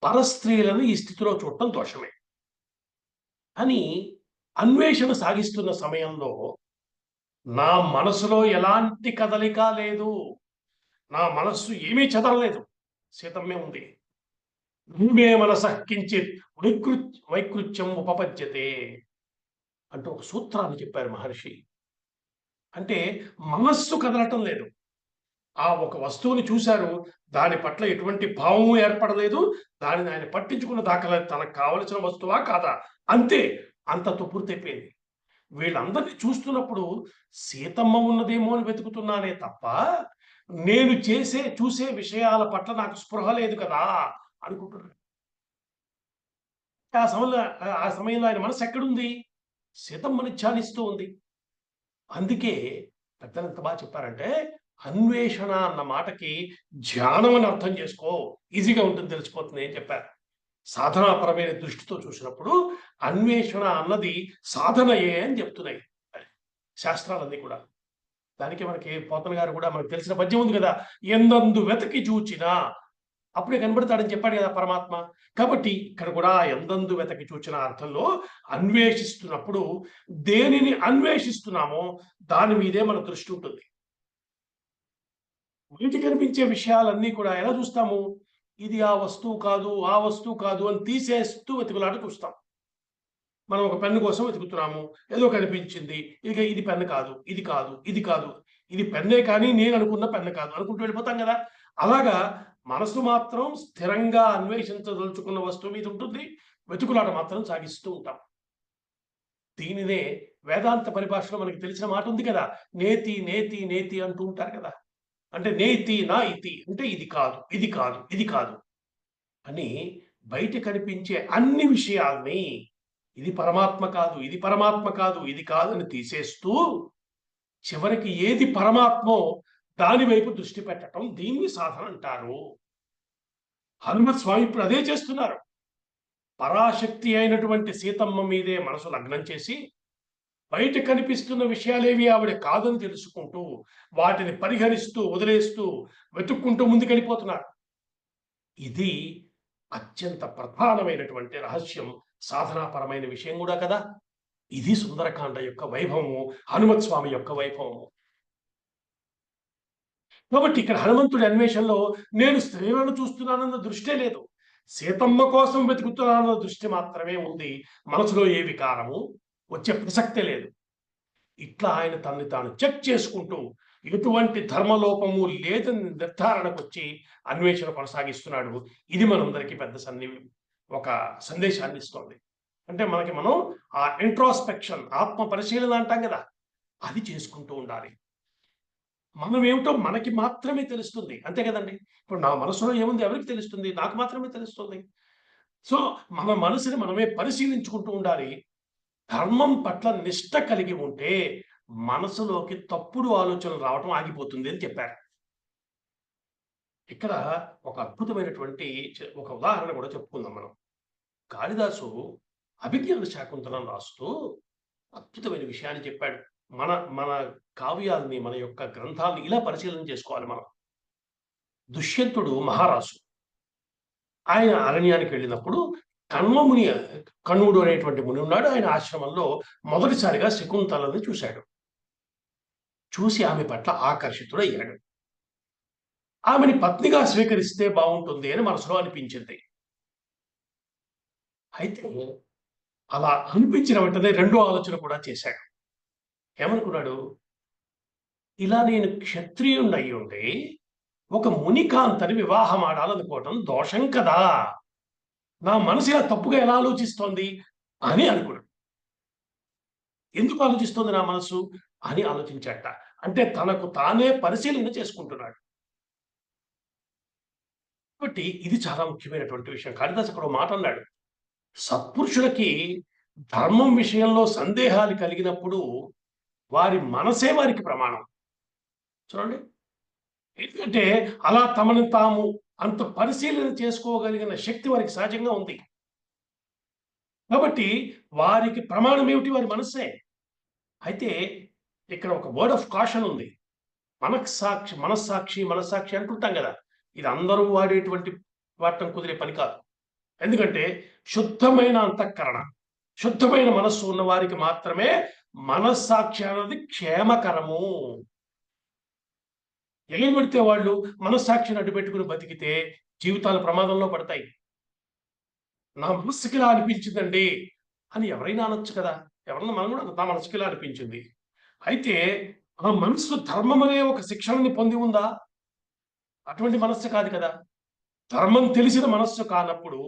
పరస్త్రీలను ఈ స్థితిలో చూడటం దోషమే. అని అన్వేషణ సాగిస్తున్న సమయంలో నా మనసులో ఎలాంటి కదలిక లేదు. నా మనస్సు ఏమీ చెదరలేదు. సీతమ్మే ఉంది. "మే మనసః కించిత్ వైకృత్యం ఉపపద్యతే" అంటూ ఒక సూత్రాన్ని చెప్పారు మహర్షి. అంటే మనస్సు కదలటం లేదు. ఆ ఒక వస్తువుని చూశారు. దాని పట్ల ఎటువంటి భావము ఏర్పడలేదు. దానిని ఆయన పట్టించుకున్న దాఖలేదు. తనకు కావలసిన వస్తువా కాదా? అంతే. అంతతో పూర్తయిపోయింది. వీళ్ళందరిని చూస్తున్నప్పుడు సీతమ్మ ఉన్నదేమో అని వెతుకుతున్నానే తప్ప, నేను చూసే విషయాల పట్ల నాకు స్పృహ లేదు కదా! అనుకుంటున్నాడు. ఆ సమయంలో ఆయన మనసు ఎక్కడుంది? సీతమ్మని ధ్యానిస్తూ ఉంది. అందుకే పెద్దలు ఎంత బాగా చెప్పారంటే, అన్వేషణ అన్న మాటకి ధ్యానం అని అర్థం చేసుకో. ఈజీగా ఉంటుంది తెలిసిపోతుంది అని చెప్పారు. సాధనాపరమైన దృష్టితో చూసినప్పుడు అన్వేషణ అన్నది సాధనయే అని చెప్తున్నాయి శాస్త్రాలన్నీ కూడా. దానికి మనకి పోతన గారు కూడా మనకు తెలిసిన పద్యం ఉంది కదా! "ఎందందు వెతకి చూచినా" అప్పుడే కనబడతాడని చెప్పాడు కదా పరమాత్మ. కాబట్టి ఇక్కడ కూడా ఎందందు వెతకి చూచిన అర్థంలో అన్వేషిస్తున్నప్పుడు దేనిని అన్వేషిస్తున్నామో దాని మీదే మన దృష్టి ఉంటుంది. బయట కనిపించే విషయాలన్నీ కూడా ఎలా చూస్తాము? ఇది ఆ వస్తువు కాదు, ఆ వస్తువు కాదు అని తీసేస్తూ వెతుకులాట చూస్తాం. మనం ఒక పెన్ను కోసం వెతుకుతున్నాము. ఏదో కనిపించింది. ఇక ఇది పెన్ను కాదు, ఇది కాదు, ఇది కాదు. ఇది పెన్నే కానీ నేను అనుకున్న పెన్ను కాదు అనుకుంటూ వెళ్ళిపోతాం కదా! అలాగా మనసు మాత్రం స్థిరంగా అన్వేషించదలుచుకున్న వస్తువు మీద ఉంటుంది. వెతుకులాట మాత్రం సాగిస్తూ ఉంటాం. దీనినే వేదాంత పరిభాషలో మనకి తెలిసిన మాట ఉంది కదా! నేతి, నేతి, నేతి అంటూ ఉంటారు కదా! అంటే నేతి నా ఇతి అంటే ఇది కాదు, ఇది కాదు, ఇది కాదు అని బయట కనిపించే అన్ని విషయాల్ని ఇది పరమాత్మ కాదు, ఇది పరమాత్మ కాదు, ఇది కాదని తీసేస్తూ చివరికి ఏది పరమాత్మో దాని వైపు దృష్టి పెట్టటం దీన్ని సాధన అంటారు. హనుమత్ స్వామి ఇప్పుడు అదే చేస్తున్నారు. పరాశక్తి అయినటువంటి సీతమ్మ మీదే మనసు లగ్నం చేసి బయట కనిపిస్తున్న విషయాలేవి ఆవిడ కాదని తెలుసుకుంటూ వాటిని పరిహరిస్తూ వదిలేస్తూ వెతుక్కుంటూ ముందుకెళ్ళిపోతున్నారు. ఇది అత్యంత ప్రధానమైనటువంటి రహస్యం, సాధనాపరమైన విషయం కూడా కదా! ఇది సుందరకాండ యొక్క వైభవము, హనుమత్ స్వామి యొక్క వైభవము. కాబట్టి ఇక్కడ హనుమంతుడి అన్వేషణలో నేను స్త్రీలను చూస్తున్నానన్న దృష్టే లేదు. సీతమ్మ కోసం వెతుకుతున్నానన్న దృష్టి మాత్రమే ఉంది. మనసులో ఏ వికారము వచ్చే ప్రసక్తే లేదు. ఇట్లా ఆయన తనని తాను చెక్ చేసుకుంటూ ఎటువంటి ధర్మలోపము లేదని నిర్ధారణకొచ్చి అన్వేషణ కొనసాగిస్తున్నాడు. ఇది మనందరికీ పెద్ద ఒక సందేశాన్ని ఇస్తోంది. అంటే మనం ఆ ఇంట్రోస్పెక్షన్ ఆత్మ పరిశీలన అంటాం కదా! అది చేసుకుంటూ ఉండాలి. మనం ఏమిటో మనకి మాత్రమే తెలుస్తుంది. అంతే కదండీ! ఇప్పుడు నా మనసులో ఏముంది ఎవరికి తెలుస్తుంది? నాకు మాత్రమే తెలుస్తుంది. సో, మన మనసుని మనమే పరిశీలించుకుంటూ ఉండాలి. ధర్మం పట్ల నిష్ట కలిగి ఉంటే మనసులోకి తప్పుడు ఆలోచనలు రావటం ఆగిపోతుంది అని చెప్పారు. ఇక్కడ ఒక అద్భుతమైనటువంటి ఒక ఉదాహరణ కూడా చెప్పుకుందాం మనం. కాళిదాసు అభిజ్ఞాన శాకుంతలం రాస్తూ అద్భుతమైన విషయాన్ని చెప్పాడు. మన మన కావ్యాల్ని, మన యొక్క గ్రంథాల్ని ఇలా పరిశీలన చేసుకోవాలి మనం. దుష్యంతుడు మహారాజు. ఆయన అరణ్యానికి వెళ్ళినప్పుడు కణ్వముని కణ్వుడు అనేటువంటి ముని ఉన్నాడు. ఆయన ఆశ్రమంలో మొదటిసారిగా శకుంతలని చూశాడు. చూసి ఆమె పట్ల ఆకర్షితుడయ్యాడు. ఆమెని పత్నిగా స్వీకరిస్తే బావుంటుంది అని మనసులో అనిపించింది. అయితే అలా అనిపించిన వెంటనే రెండో ఆలోచన కూడా చేశాడు. ఏమనుకున్నాడు? ఇలా నేను క్షత్రియుడినయ్యుండి ఒక మునికాంతని వివాహం ఆడాలనుకోవటం దోషం కదా! నా మనసు ఇలా తప్పుగా ఎలా ఆలోచిస్తోంది అని అనుకున్నాడు. ఎందుకు ఆలోచిస్తోంది నా మనస్సు అని ఆలోచించాట. అంటే తనకు తానే పరిశీలన చేసుకుంటున్నాడు. కాబట్టి ఇది చాలా ముఖ్యమైనటువంటి విషయం. కాళిదాసు అక్కడ ఓ మాట అన్నాడు. సత్పురుషులకి ధర్మం విషయంలో సందేహాలు కలిగినప్పుడు వారి మనసే వారికి ప్రమాణం. చూడండి. ఎందుకంటే అలా తమను తాము అంత పరిశీలన చేసుకోగలిగిన శక్తి వారికి సహజంగా ఉంది. కాబట్టి వారికి ప్రమాణం ఏమిటి? వారి మనస్సే. అయితే ఇక్కడ ఒక వర్డ్ ఆఫ్ కాషన్ ఉంది. మనస్సాక్షి అంటుంటాం గదా! ఇది అందరూ వాడేటువంటి వాడటం కుదిరే పని కాదు. ఎందుకంటే శుద్ధమైన అంతఃకరణ, శుద్ధమైన మనస్సు ఉన్న వారికి మాత్రమే మనస్సాక్షి అన్నది క్షేమకరము. ఎవరు పడితే వాళ్ళు మనస్సాక్షిని అడ్డుపెట్టుకుని బతికితే జీవితాలు ప్రమాదంలో పడతాయి. నా మనస్సుకి ఇలా అనిపించిందండి అని ఎవరైనా అనొచ్చు కదా! ఎవరన్నా మనం కూడా నా మనసుకి ఇలా అనిపించింది. అయితే ఆ మనస్సు ధర్మం అనే ఒక శిక్షణని పొంది ఉందా? అటువంటి మనస్సు కాదు కదా! ధర్మం తెలిసిన మనస్సు కానప్పుడు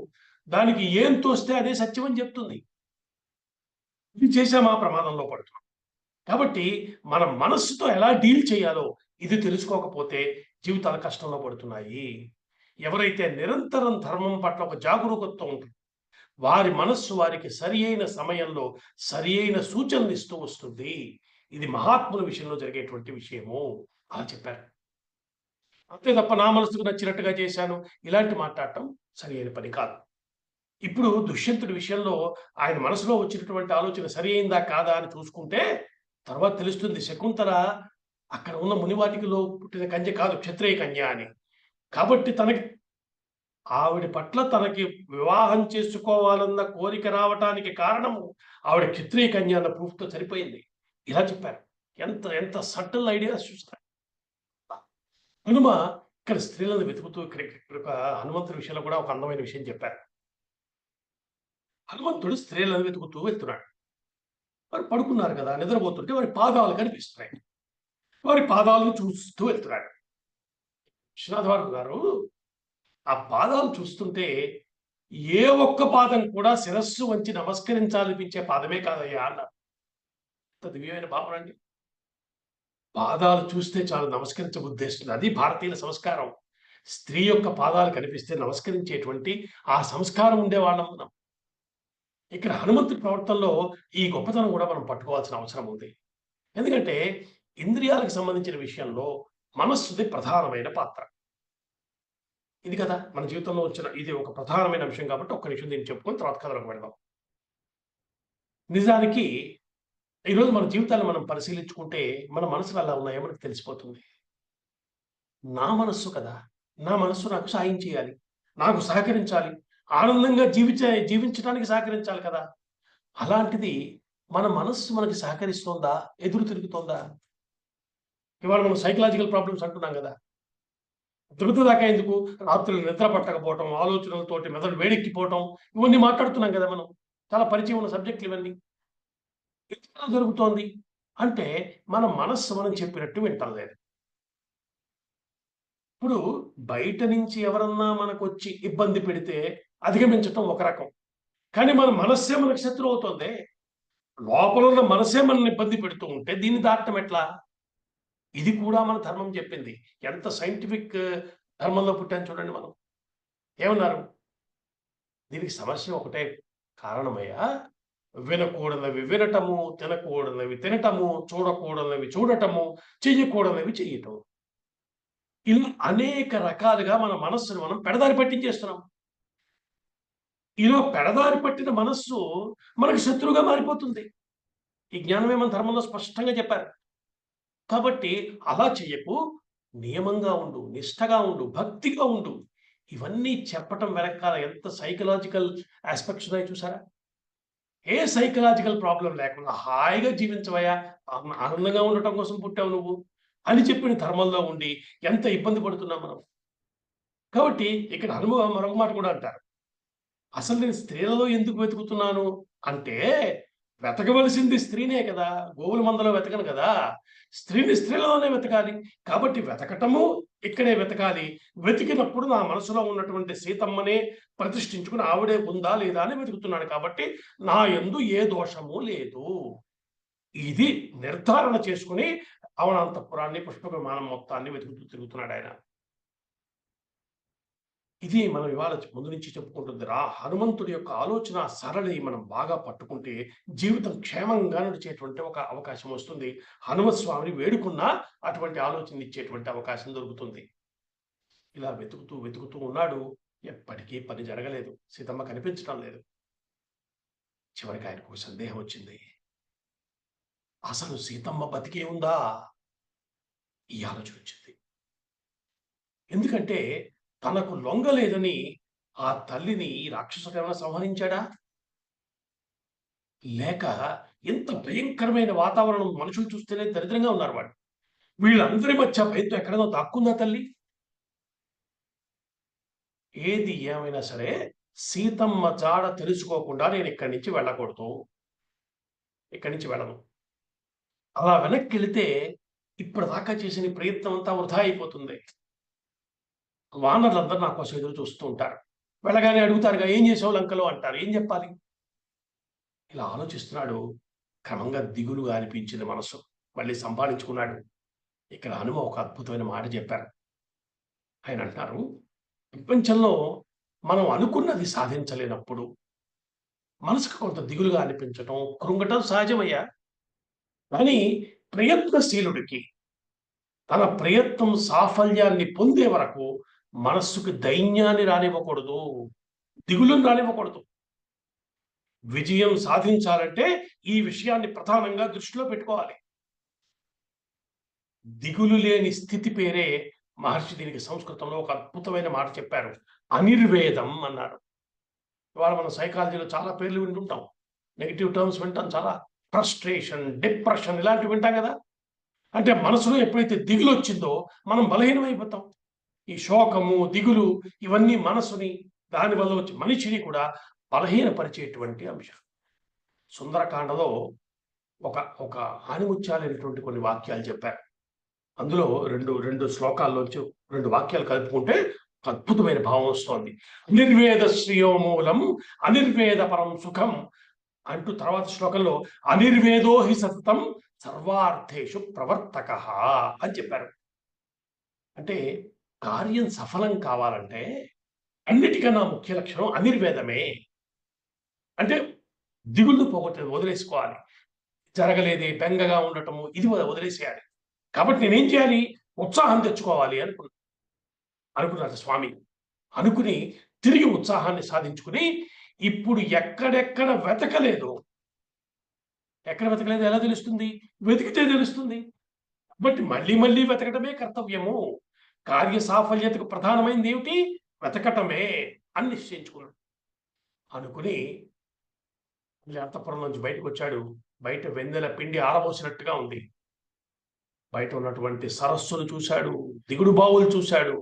దానికి ఏం తోస్తే అదే సత్యం అని చెప్తుంది. ఇది చేశామా ప్రమాదంలో పడుతున్నాం. కాబట్టి మన మనస్సుతో ఎలా డీల్ చేయాలో ఇది తెలుసుకోకపోతే జీవితాలు కష్టంలో పడుతున్నాయి. ఎవరైతే నిరంతరం ధర్మం పట్ల ఒక జాగరూకతతో ఉంటుంది, వారి మనస్సు వారికి సరియైన సమయంలో సరియైన సూచనలు ఇస్తూ వస్తుంది. ఇది మహాత్ముల విషయంలో జరిగేటువంటి విషయము అలా చెప్పారు. అంతే తప్ప నా మనసుకు నచ్చినట్టుగా చేశాను ఇలాంటి మాట్లాడటం సరియైన పని కాదు. ఇప్పుడు దుష్యంతుడి విషయంలో ఆయన మనసులో వచ్చినటువంటి ఆలోచన సరి అయిందా కాదా అని చూసుకుంటే తర్వాత తెలుస్తుంది శకుంతల అక్కడ ఉన్న మునివాటికలో పుట్టిన కన్య కాదు, క్షత్రియ కన్య అని. కాబట్టి ఆవిడ పట్ల తనకి వివాహం చేసుకోవాలన్న కోరిక రావటానికి కారణము ఆవిడ క్షత్రియ కన్య అన్న ప్రూఫ్‌తో సరిపోయింది. ఇలా చెప్పారు. ఎంత ఎంత సటిల్ ఐడియాస్ చూస్తారు. హనుమ ఇక్కడ స్త్రీలను వెతుకుతూ ఇక్కడ హనుమంతుడి విషయంలో కూడా ఒక అందమైన విషయం చెప్పారు. హనుమంతుడు స్త్రీలను వెతుకుతూ వెళ్తున్నాడు. వారు పడుకున్నారు కదా! నిద్రపోతుంటే వారి పాదాలు కనిపిస్తున్నాయి. వారి పాదాలను చూస్తూ వెళ్తున్నాడు. విశ్వనాథ గారు ఆ పాదాలు చూస్తుంటే ఏ ఒక్క పాదం కూడా శిరస్సు వంచి నమస్కరించాలనిపించే పాదమే కాదయ్యా అన్నారు. ఎంత దివ్యమైన భావన అండి. పాదాలు చూస్తే చాలు నమస్కరించబుద్ధేస్తుంది. అది భారతీయుల సంస్కారం. స్త్రీ యొక్క పాదాలు కనిపిస్తే నమస్కరించేటువంటి ఆ సంస్కారం ఉండేవాళ్ళం మనం. ఇక్కడ హనుమంతుడి ప్రవర్తనలో ఈ గొప్పతనం కూడా మనం పట్టుకోవాల్సిన అవసరం ఉంది. ఎందుకంటే ఇంద్రియాలకు సంబంధించిన విషయంలో మనస్సుది ప్రధానమైన పాత్ర. ఇది కదా మన జీవితంలో వచ్చిన ఇది ఒక ప్రధానమైన అంశం కాబట్టి ఒక్క నిమిషం దీన్ని చెప్పుకొని తర్వాత కథలోకి వెళదాం. నిజానికి ఈరోజు మన జీవితాన్ని మనం పరిశీలించుకుంటే మన మనసులు అలా ఉన్నాయో మనకు తెలిసిపోతుంది. నా మనస్సు కదా! నా మనస్సు నాకు సాయం చేయాలి. నాకు సహకరించాలి. ఆనందంగా జీవించడానికి సహకరించాలి కదా! అలాంటిది మన మనస్సు మనకి సహకరిస్తోందా? ఎదురు తిరుగుతోందా? ఇవాళ మనం సైకలాజికల్ ప్రాబ్లమ్స్ అంటున్నాం గదా! దొరుకుతదాకా ఎందుకు? రాత్రులు నిద్ర పట్టకపోవటం, ఆలోచనలతోటి మెదడు వేడెక్కిపోవటం, ఇవన్నీ మాట్లాడుతున్నాం గదా మనం. చాలా పరిచయం ఉన్న సబ్జెక్టులు ఇవన్నీ. ఎందుకలా జరుగుతోంది? అంటే మన మనస్సు మనం చెప్పినట్టు వింటల్లేదు. ఇప్పుడు బయట నుంచి ఎవరన్నా మనకొచ్చి ఇబ్బంది పెడితే అధిగమించటం ఒక రకం. కానీ మన మనస్సే మనకు శత్రువు అవుతోందే. లోపల ఉన్న మనసే మనల్ని ఇబ్బంది పెడుతూ ఉంటే దీన్ని దాటడం ఎట్లా? ఇది కూడా మన ధర్మం చెప్పింది. ఎంత సైంటిఫిక్ ధర్మంలో పుట్టాం చూడండి మనం. ఏమన్నారు? దీనికి సమస్య ఒకటే కారణమయ్యా. వినకూడనివి వినటము, తినకూడనివి తినటము, చూడకూడనివి చూడటము, చెయ్యకూడనివి చెయ్యటం. ఇలా అనేక రకాలుగా మన మనస్సును మనం పెడదారి పట్టించేస్తున్నాం. ఇలా పెడదారి పట్టిన మనస్సు మనకు శత్రువుగా మారిపోతుంది. ఈ జ్ఞానమే మన ధర్మంలో స్పష్టంగా చెప్పారు. కాబట్టి అలా చెయ్యకు. నియమంగా ఉండు, నిష్టగా ఉండు, భక్తిగా ఉండు. ఇవన్నీ చెప్పటం వెనకాల ఎంత సైకలాజికల్ యాస్పెక్ట్స్ ఉన్నాయో చూసారా? ఏ సైకలాజికల్ ప్రాబ్లమ్ లేకుండా హాయిగా జీవించవయ్యా! ఆనందంగా ఉండటం కోసం పుట్టావు నువ్వు అని చెప్పిన ధర్మంలో ఉండి ఎంత ఇబ్బంది పడుతున్నాం మనం. కాబట్టి ఇక్కడ మరొక మాట కూడా అంటారు. అసలు నేను స్త్రీలలో ఎందుకు వెతుకుతున్నాను అంటే, వెతకవలసింది స్త్రీనే కదా! గోవుల మందలో వెతకను కదా! స్త్రీలలోనే వెతకాలి. కాబట్టి వెతకటము ఇక్కడే వెతకాలి. వెతికినప్పుడు నా మనసులో ఉన్నటువంటి సీతమ్మనే ప్రతిష్ఠించుకుని ఆవిడే ఉందా లేదా అని వెతుకుతున్నాను కాబట్టి నా యందు ఏ దోషము లేదు. ఇది నిర్ధారణ చేసుకుని అవనంతపురాన్ని, పుష్పక విమానం మొత్తాన్ని వెతుకుతూ తిరుగుతున్నాడు ఆయన. ఇది మనం ఇవాళ ముందు నుంచి చెప్పుకుంటుంది. హనుమంతుడి యొక్క ఆలోచన సరళి మనం బాగా పట్టుకుంటే జీవితం క్షేమంగా నడిచేటువంటి ఒక అవకాశం వస్తుంది. హనుమత్ స్వామిని వేడుకున్నా అటువంటి ఆలోచన ఇచ్చేటువంటి అవకాశం దొరుకుతుంది. ఇలా వెతుకుతూ వెతుకుతూ ఉన్నాడు. ఎప్పటికీ పని జరగలేదు. సీతమ్మ కనిపించడం లేదు. చివరికి ఆయనకు ఒక సందేహం వచ్చింది. అసలు సీతమ్మ బతికే ఉందా? ఈ ఆలోచన వచ్చింది. ఎందుకంటే తనకు లొంగలేదని ఆ తల్లిని రాక్షసుడు ఏమైనా సంహరించాడా? లేక ఇంత భయంకరమైన వాతావరణం మనుషులు చూస్తేనే దరిద్రంగా ఉన్నారు వాళ్ళు. వీళ్ళందరి మధ్య భయంతో ఎక్కడో దాక్కుందా తల్లి? ఏది ఏమైనా సరే సీతమ్మ జాడ తెలుసుకోకుండా నేను ఇక్కడి నుంచి వెళ్ళకూడదు. ఇక్కడి నుంచి వెళ్ళను. అలా వెనక్కి వెళితే ఇప్పటిదాకా చేసిన ప్రయత్నం అంతా వృధా అయిపోతుంది. వానరులందరూ నా కోసం ఎదురు చూస్తూ ఉంటారు. వెళ్ళగానే అడుగుతారుగా, ఏం చేసావు లంకలో అంటారు. ఏం చెప్పాలి? ఇలా ఆలోచిస్తున్నాడు. క్రమంగా దిగులుగా అనిపించింది మనసు. మళ్ళీ సంపాదించుకున్నాడు. ఇక్కడ హనుమ ఒక అద్భుతమైన మాట చెప్పారు. ఆయన అంటారు, ప్రపంచంలో మనం అనుకున్నది సాధించలేనప్పుడు మనసుకు కొంత దిగులుగా అనిపించటం, కృంగటం సహజమయ్యా. కానీ ప్రయత్నశీలుడికి తన ప్రయత్నం సాఫల్యాన్ని పొందే వరకు మనస్సుకు దైన్యాన్ని రానివ్వకూడదు, దిగులును రానివ్వకూడదు. విజయం సాధించాలంటే ఈ విషయాన్ని ప్రధానంగా దృష్టిలో పెట్టుకోవాలి. దిగులు లేని స్థితి పేరే మహర్షి దీనికి సంస్కృతంలో ఒక అద్భుతమైన మాట చెప్పారు. అనిర్వేదం అన్నారు. ఇవాళ మనం సైకాలజీలో చాలా పేర్లు వింటుంటాం. నెగిటివ్ టర్మ్స్ వింటాం చాలా. ఫ్రస్ట్రేషన్, డిప్రెషన్ ఇలాంటివి వింటాం కదా. అంటే మనసులో ఎప్పుడైతే దిగులు వచ్చిందో మనం బలహీనమైపోతాం. ఈ శోకము, దిగులు ఇవన్నీ మనసుని, దానివల్ల వచ్చి మనిషిని కూడా బలహీనపరిచేటువంటి అంశం. సుందరకాండలో ఒక ఒక ఆణిముత్యాలైనటువంటి కొన్ని వాక్యాలు చెప్పారు. అందులో రెండు శ్లోకాల్లోంచి 2 వాక్యాలు కలుపుకుంటే అద్భుతమైన భావం వస్తోంది. నిర్వేద శ్రేయో మూలం అనిర్వేద పరం సుఖం అంటూ తర్వాత శ్లోకంలో అనిర్వేదో హి సతతం సర్వార్థేషు ప్రవర్తక అని చెప్పారు. అంటే కార్యం సఫలం కావాలంటే అన్నిటికన్నా ముఖ్య లక్షణం అనిర్వేదమే. అంటే దిగుళ్ళు వదిలేసుకోవాలి. జరగలేదే బెంగగా ఉండటము ఇది వదిలేసేయాలి. కాబట్టి నేనేం చేయాలి? ఉత్సాహం తెచ్చుకోవాలి అనుకున్నారు స్వామి. అనుకుని తిరిగి ఉత్సాహాన్ని సాధించుకుని ఇప్పుడు ఎక్కడెక్కడ వెతకలేదు, ఎక్కడ వెతకలేదు ఎలా తెలుస్తుంది? వెతికితే తెలుస్తుంది. కాబట్టి మళ్ళీ మళ్ళీ వెతకటమే కర్తవ్యము. కార్య సాఫల్యతకు ప్రధానమైనది ఏమిటి? వెతకటమే అని నిశ్చయించుకున్నాడు. అనుకుని అంతఃపురం నుంచి బయటకు వచ్చాడు. బయట వెన్నెల పిండి ఆరబోసినట్టుగా ఉంది. బయట ఉన్నటువంటి సరస్సును చూశాడు, దిగుడు బావులు చూశాడు.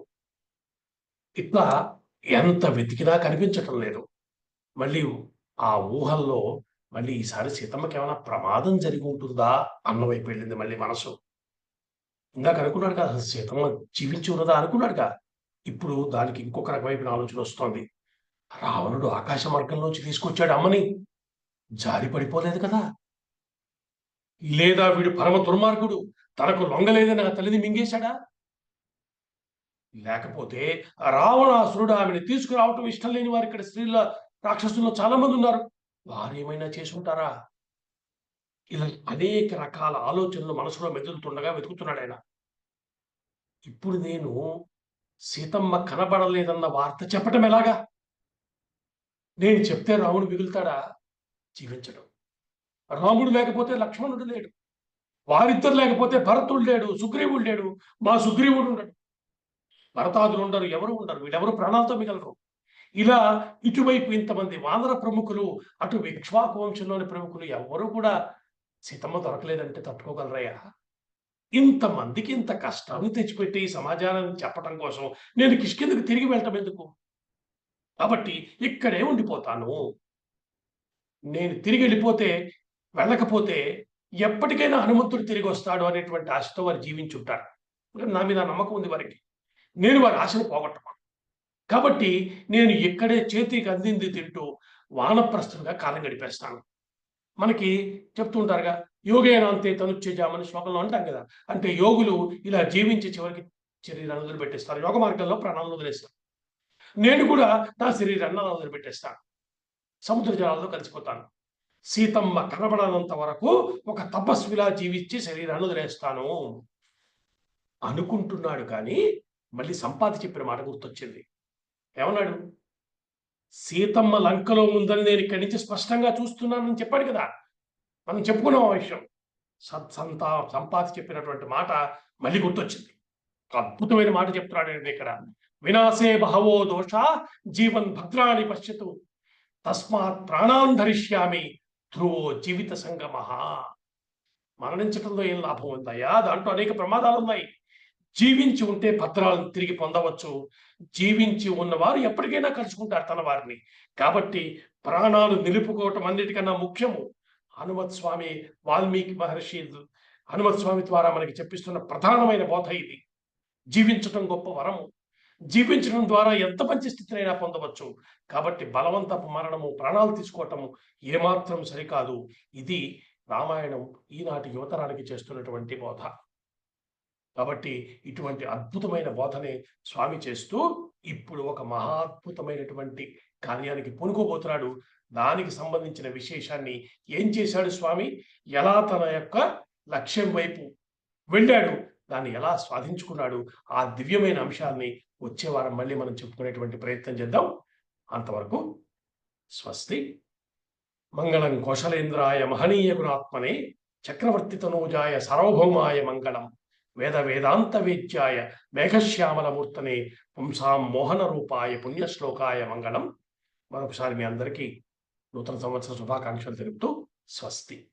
ఇట్లా ఎంత వెతికినా కనిపించటం లేదు. మళ్ళీ ఆ ఊహల్లో మళ్ళీ ఈసారి సీతమ్మకి ఏమైనా ప్రమాదం జరిగి ఉంటుందా అన్నవైపు వెళ్ళింది మళ్ళీ మనసు. ఇందాక అనుకున్నాడు కదా, సీతమ్మ జీవించి ఉన్నదా అనుకున్నాడుగా. ఇప్పుడు దానికి ఇంకొక రకమైన ఆలోచన వస్తోంది. రావణుడు ఆకాశ మార్గంలోంచి తీసుకొచ్చాడు అమ్మని. జారి పడిపోలేదు కదా. లేదా వీడు పరమ దుర్మార్గుడు తనకు లొంగలేదని ఆ తల్లిని మింగేశాడా? లేకపోతే రావణాసురుడు ఆమెను తీసుకురావటం ఇష్టం లేని వారు ఇక్కడ స్త్రీల రాక్షసుల్లో చాలా మంది ఉన్నారు. వారు ఏమైనా చేసుంటారా? ఇలా అనేక రకాల ఆలోచనలు మనసులో మెదులుతుండగా వెతుకుతున్నాడు ఆయన. ఇప్పుడు నేను సీతమ్మ కనబడలేదన్న వార్త చెప్పటం ఎలాగా? నేను చెప్తే రాముడు మిగులుతాడా? జీవించడం. రాముడు లేకపోతే లక్ష్మణుడు లేడు. వారిద్దరు లేకపోతే భరతుడు లేడు, సుగ్రీవుడు లేడు. మా సుగ్రీవుడు ఉండడు. భరతాదులు ఉండరు, ఎవరు ఉండరు. వీళ్ళెవరు ప్రాణాలతో మిగలరు. ఇలా ఇటువైపు ఇంతమంది వానర ప్రముఖులు, అటు ఇక్ష్వాకు వంశంలోని ప్రముఖులు ఎవరు కూడా సీతమ్మ దొరకలేదంటే తట్టుకోగలరయ్యా? ఇంతమందికి ఇంత కష్టాన్ని తెచ్చిపెట్టి సమాజాన్ని చెప్పటం కోసం నేను కిష్కిందకు తిరిగి వెళ్ళటం ఎందుకు? కాబట్టి ఇక్కడే ఉండిపోతాను. నేను తిరిగి వెళ్ళిపోతే, వెళ్ళకపోతే ఎప్పటికైనా హనుమంతుడు తిరిగి వస్తాడు అనేటువంటి ఆశతో వారు జీవించుంటారు. నా మీద నమ్మకం ఉంది వారికి. నేను వారి ఆశను పోగొట్టను. కాబట్టి నేను ఇక్కడే చేతికి అందింది తింటూ వానప్రస్థునిగా కాలం గడిపేస్తాను. మనకి చెప్తూ ఉంటారుగా, యోగేనాంతే తనుచ్యజామని శ్లోకంలో అంటాం కదా. అంటే యోగులు ఇలా జీవించి చివరికి శరీరాన్ని వదిలిపెట్టేస్తారు. యోగ మార్గంలో ప్రాణాలను వదిలేస్తారు. నేను కూడా నా శరీరాన్ని అలా వదిలిపెట్టేస్తాను. సముద్ర జలాల్లో కలిసిపోతాను. సీతమ్మ కనబడనంత వరకు ఒక తపస్విలా జీవించి శరీరాన్ని వదిలేస్తాను అనుకుంటున్నాడు. కానీ మళ్ళీ సంపాతి చెప్పిన మాట గుర్తొచ్చింది. ఏమన్నాడు? సీతమ్మ లంకలో ఉందని నేను ఇక్కడి నుంచి స్పష్టంగా చూస్తున్నానని చెప్పాడు కదా. మనం చెప్పుకున్నాం ఆ విషయం. సంపాతి చెప్పినటువంటి మాట మళ్ళీ గుర్తొచ్చింది. ఒక అద్భుతమైన మాట చెప్తున్నాడండి ఇక్కడ. వినాశే బహవో దోష జీవన్ భద్రాని పశ్యతు తస్మాత్ ప్రాణాన్ ధరిష్యామి ధ్రువో జీవిత సంగమః. మరణించటంలో ఏం లాభం ఉందయ్యా? దాంట్లో అనేక ప్రమాదాలు ఉన్నాయి. జీవించి ఉంటే భద్రాలను తిరిగి పొందవచ్చు. జీవించి ఉన్నవారు ఎప్పటికైనా కలుసుకుంటారు తన వారిని. కాబట్టి ప్రాణాలు నిలుపుకోవటం అన్నిటికన్నా ముఖ్యము. హనుమత్ స్వామి, వాల్మీకి మహర్షి హనుమత్ స్వామి ద్వారా మనకి చెప్పిస్తున్న ప్రధానమైన బోధ ఇది. జీవించటం గొప్ప వరము. జీవించడం ద్వారా ఎంత మంచి స్థితినైనా పొందవచ్చు. కాబట్టి బలవంతపు మరణము, ప్రాణాలు తీసుకోవటము ఏమాత్రం సరికాదు. ఇది రామాయణం ఈనాటి యువతరానికి చేస్తున్నటువంటి బోధ. కాబట్టి ఇటువంటి అద్భుతమైన బోధనే స్వామి చేస్తూ ఇప్పుడు ఒక మహాద్భుతమైనటువంటి కార్యానికి పూనుకోబోతున్నాడు. దానికి సంబంధించిన విశేషాన్ని ఏం చేశాడు స్వామి, ఎలా తన యొక్క లక్ష్యం వైపు వెళ్ళాడు, దాన్ని ఎలా స్వాధించుకున్నాడు, ఆ దివ్యమైన అంశాన్ని వచ్చే వారం మళ్ళీ మనం చెప్పుకునేటువంటి ప్రయత్నం చేద్దాం. అంతవరకు స్వస్తి. మంగళం కోశలేంద్రాయ మహనీయ గుణాత్మనే చక్రవర్తి తనూజాయ సార్వభౌమాయ మంగళం. వేద వేదాంత వేద్యాయ మేఘశ్యామలమూర్తనే పుంసాం మోహన రూపాయ పుణ్యశ్లోకాయ మంగళం. మరొకసారి మీ అందరికీ నూతన సంవత్సర శుభాకాంక్షలు తెలుపుతూ స్వస్తి.